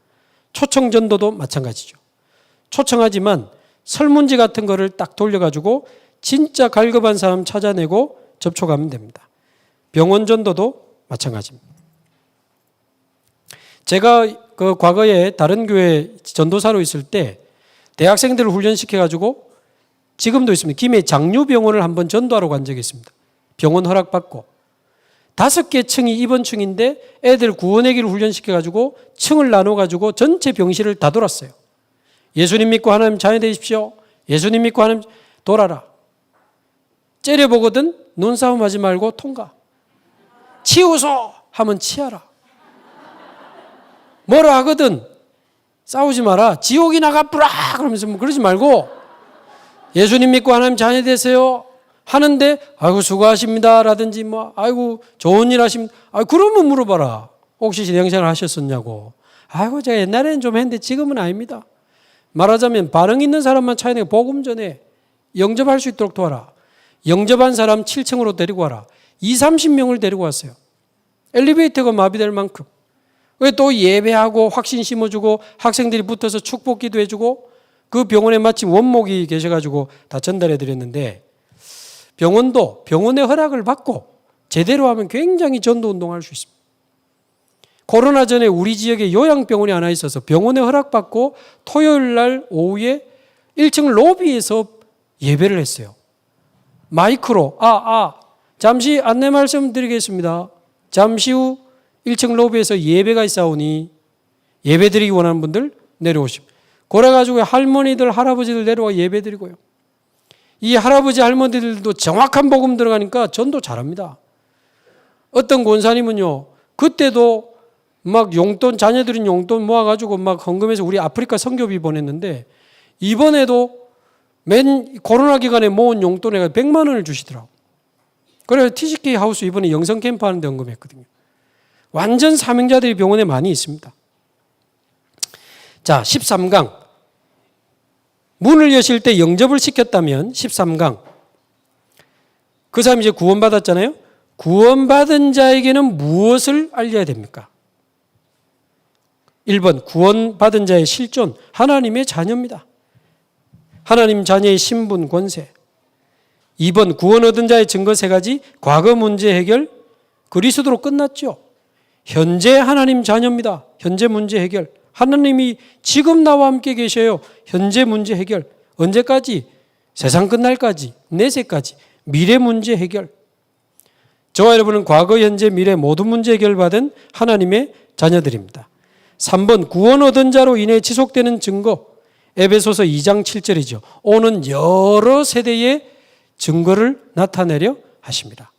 초청전도도 마찬가지죠. 초청하지만 설문지 같은 거를 딱 돌려가지고 진짜 갈급한 사람 찾아내고 접촉하면 됩니다. 병원전도도 마찬가지입니다. 제가 그 과거에 다른 교회 전도사로 있을 때 대학생들을 훈련시켜가지고 지금도 있습니다. 김해 장류병원을 한번 전도하러 간 적이 있습니다. 병원 허락받고 5개 층이 입원층인데 애들 구원의 길을 훈련시켜가지고 층을 나눠가지고 전체 병실을 다 돌았어요. 예수님 믿고 하나님 자녀 되십시오. 예수님 믿고 하나님 돌아라. 째려보거든 눈싸움하지 말고 통과. 치우소. 하면 치아라. 뭐라 하거든 싸우지 마라. 지옥이 나가뿌라 그러면서 뭐 그러지 말고 예수님 믿고 하나님 자녀 되세요 하는데 아이고 수고하십니다 라든지 뭐 아이고 좋은 일 하십니다. 그러면 물어봐라. 혹시 신앙생활 하셨었냐고. 아이고 제가 옛날에는 좀 했는데 지금은 아닙니다. 말하자면 반응 있는 사람만 차이내고 복음 전에 영접할 수 있도록 도와라. 영접한 사람 7층으로 데리고 와라. 30명을 데리고 왔어요. 엘리베이터가 마비될 만큼. 왜 또 예배하고 확신 심어주고 학생들이 붙어서 축복 기도해주고 그 병원에 마침 원목이 계셔가지고 다 전달해 드렸는데 병원도 병원의 허락을 받고 제대로 하면 굉장히 전도 운동할 수 있습니다. 코로나 전에 우리 지역에 요양병원이 하나 있어서 병원의 허락받고 토요일 날 오후에 1층 로비에서 예배를 했어요. 마이크로 잠시 안내 말씀드리겠습니다. 잠시 후 1층 로비에서 예배가 있사오니 예배 드리기 원하는 분들 내려오십시오. 그래가지고 할머니들 할아버지들 내려와 예배 드리고요. 이 할아버지 할머니들도 정확한 복음 들어가니까 전도 잘합니다. 어떤 권사님은요 그때도 막 용돈 자녀들인 용돈 모아가지고 막 헌금해서 우리 아프리카 선교비 보냈는데 이번에도 맨 코로나 기간에 모은 용돈에 100만 원을 주시더라고. 그래서 TCK 하우스 이번에 영성 캠프 하는데 헌금했거든요. 완전 사명자들이 병원에 많이 있습니다. 자, 13강. 문을 여실 때 영접을 시켰다면 13강. 그 사람이 이제 구원받았잖아요. 구원받은 자에게는 무엇을 알려야 됩니까? 1번 구원받은 자의 실존, 하나님의 자녀입니다. 하나님 자녀의 신분, 권세. 2번 구원 얻은 자의 증거 3가지, 과거 문제 해결, 그리스도로 끝났죠. 현재 하나님 자녀입니다. 현재 문제 해결. 하나님이 지금 나와 함께 계셔요. 현재 문제 해결. 언제까지? 세상 끝날까지, 내세까지. 미래 문제 해결. 저와 여러분은 과거, 현재, 미래 모든 문제 해결받은 하나님의 자녀들입니다. 3번 구원 얻은 자로 인해 지속되는 증거. 에베소서 2장 7절이죠. 오는 여러 세대의 증거를 나타내려 하십니다.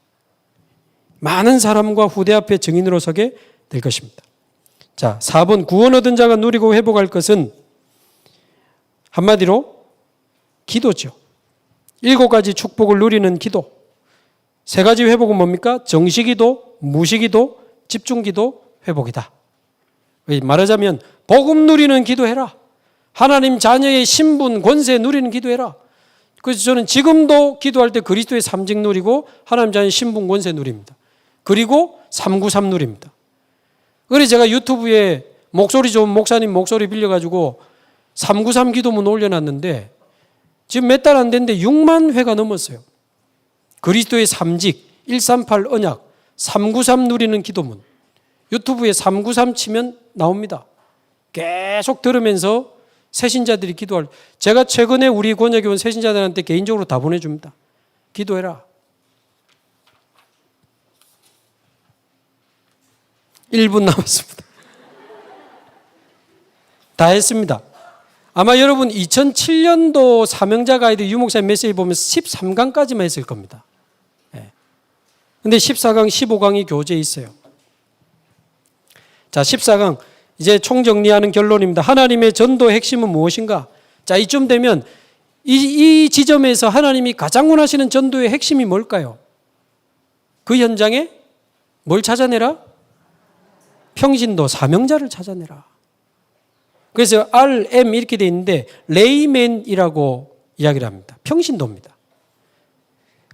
많은 사람과 후대 앞에 증인으로 서게 될 것입니다. 자, 4번 구원 얻은 자가 누리고 회복할 것은 한마디로 기도죠. 7가지 축복을 누리는 기도. 3가지 회복은 뭡니까? 정시기도, 무시기도, 집중기도, 회복이다. 말하자면 복음 누리는 기도해라. 하나님 자녀의 신분, 권세 누리는 기도해라. 그래서 저는 지금도 기도할 때 그리스도의 삼직 누리고 하나님 자녀의 신분, 권세 누립니다. 그리고 393 누립니다. 그래서 제가 유튜브에 목소리 좋은 목사님 목소리 빌려가지고 393 기도문 올려놨는데 지금 몇 달 안 됐는데 6만 회가 넘었어요. 그리스도의 삼직, 138 언약, 393 누리는 기도문. 유튜브에 393 치면 나옵니다. 계속 들으면서 새신자들이 기도할. 제가 최근에 우리 권역에 온 새신자들한테 개인적으로 다 보내줍니다. 기도해라. 1분 남았습니다. 다 했습니다. 아마 여러분 2007년도 사명자 가이드 유목사님 메시지 보면 13강까지만 했을 겁니다. 근데 14강, 15강이 교재에 있어요. 자, 14강. 이제 총정리하는 결론입니다. 하나님의 전도의 핵심은 무엇인가? 자, 이쯤 되면 이 지점에서 하나님이 가장 원하시는 전도의 핵심이 뭘까요? 그 현장에 뭘 찾아내라? 평신도 사명자를 찾아내라. 그래서 RM 이렇게 돼 있는데 레이맨이라고 이야기를 합니다. 평신도입니다.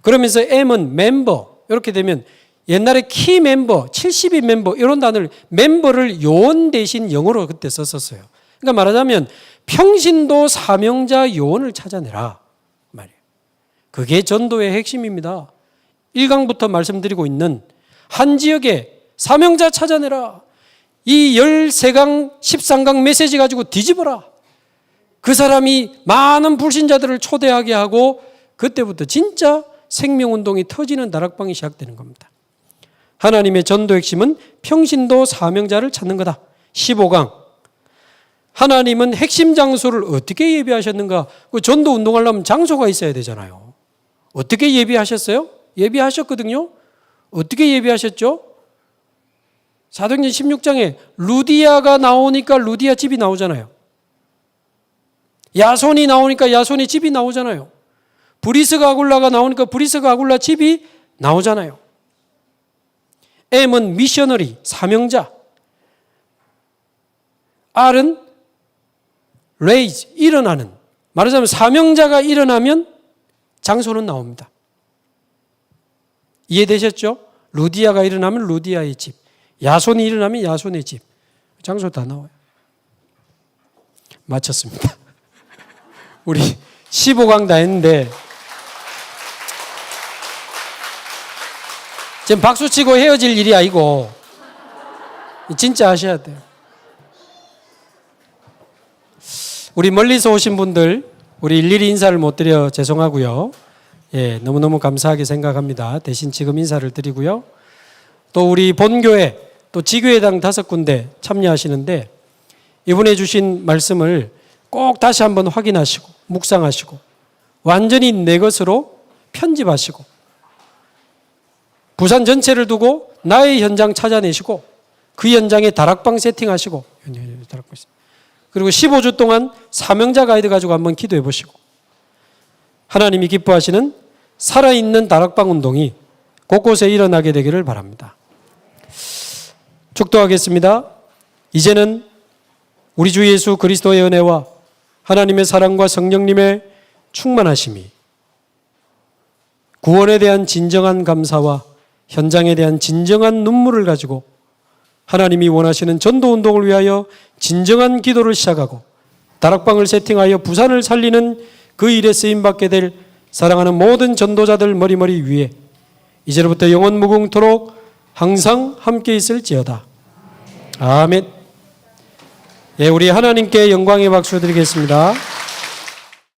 그러면서 M은 멤버 이렇게 되면 옛날에 키 멤버, 70인 멤버 이런 단어를 멤버를 요원 대신 영어로 그때 썼었어요. 그러니까 말하자면 평신도 사명자 요원을 찾아내라 말이에요. 그게 전도의 핵심입니다. 1강부터 말씀드리고 있는 한 지역에 사명자 찾아내라. 이 13강, 13강 메시지 가지고 뒤집어라. 그 사람이 많은 불신자들을 초대하게 하고 그때부터 진짜 생명운동이 터지는 다락방이 시작되는 겁니다. 하나님의 전도 핵심은 평신도 사명자를 찾는 거다. 15강. 하나님은 핵심 장소를 어떻게 예비하셨는가? 그 전도 운동하려면 장소가 있어야 되잖아요. 어떻게 예비하셨어요? 예비하셨거든요. 어떻게 예비하셨죠? 사도행전 16장에 루디아가 나오니까 루디아 집이 나오잖아요. 야손이 나오니까 야손의 집이 나오잖아요. 브리스가 아굴라가 나오니까 브리스가 아굴라 집이 나오잖아요. M은 미셔너리, 사명자. R은 레이즈, 일어나는. 말하자면 사명자가 일어나면 장소는 나옵니다. 이해되셨죠? 루디아가 일어나면 루디아의 집, 야손이 일어나면 야손의 집, 장소 다 나와요. 마쳤습니다. 우리 15강 다 했는데 지금 박수치고 헤어질 일이 아니고 진짜 하셔야 돼요. 우리 멀리서 오신 분들 우리 일일이 인사를 못 드려 죄송하고요. 예, 너무너무 감사하게 생각합니다. 대신 지금 인사를 드리고요. 또 우리 본교회 또 지교회당 5군데 참여하시는데 이번에 주신 말씀을 꼭 다시 한번 확인하시고 묵상하시고 완전히 내 것으로 편집하시고 부산 전체를 두고 나의 현장 찾아내시고 그 현장에 다락방 세팅하시고 그리고 15주 동안 사명자 가이드 가지고 한번 기도해 보시고 하나님이 기뻐하시는 살아있는 다락방 운동이 곳곳에 일어나게 되기를 바랍니다. 축도하겠습니다. 이제는 우리 주 예수 그리스도의 은혜와 하나님의 사랑과 성령님의 충만하심이 구원에 대한 진정한 감사와 현장에 대한 진정한 눈물을 가지고 하나님이 원하시는 전도운동을 위하여 진정한 기도를 시작하고 다락방을 세팅하여 부산을 살리는 그 일에 쓰임받게 될 사랑하는 모든 전도자들 머리머리 위에 이제로부터 영원 무궁토록 항상 함께 있을지어다. 아멘. 예, 우리 하나님께 영광의 박수 드리겠습니다.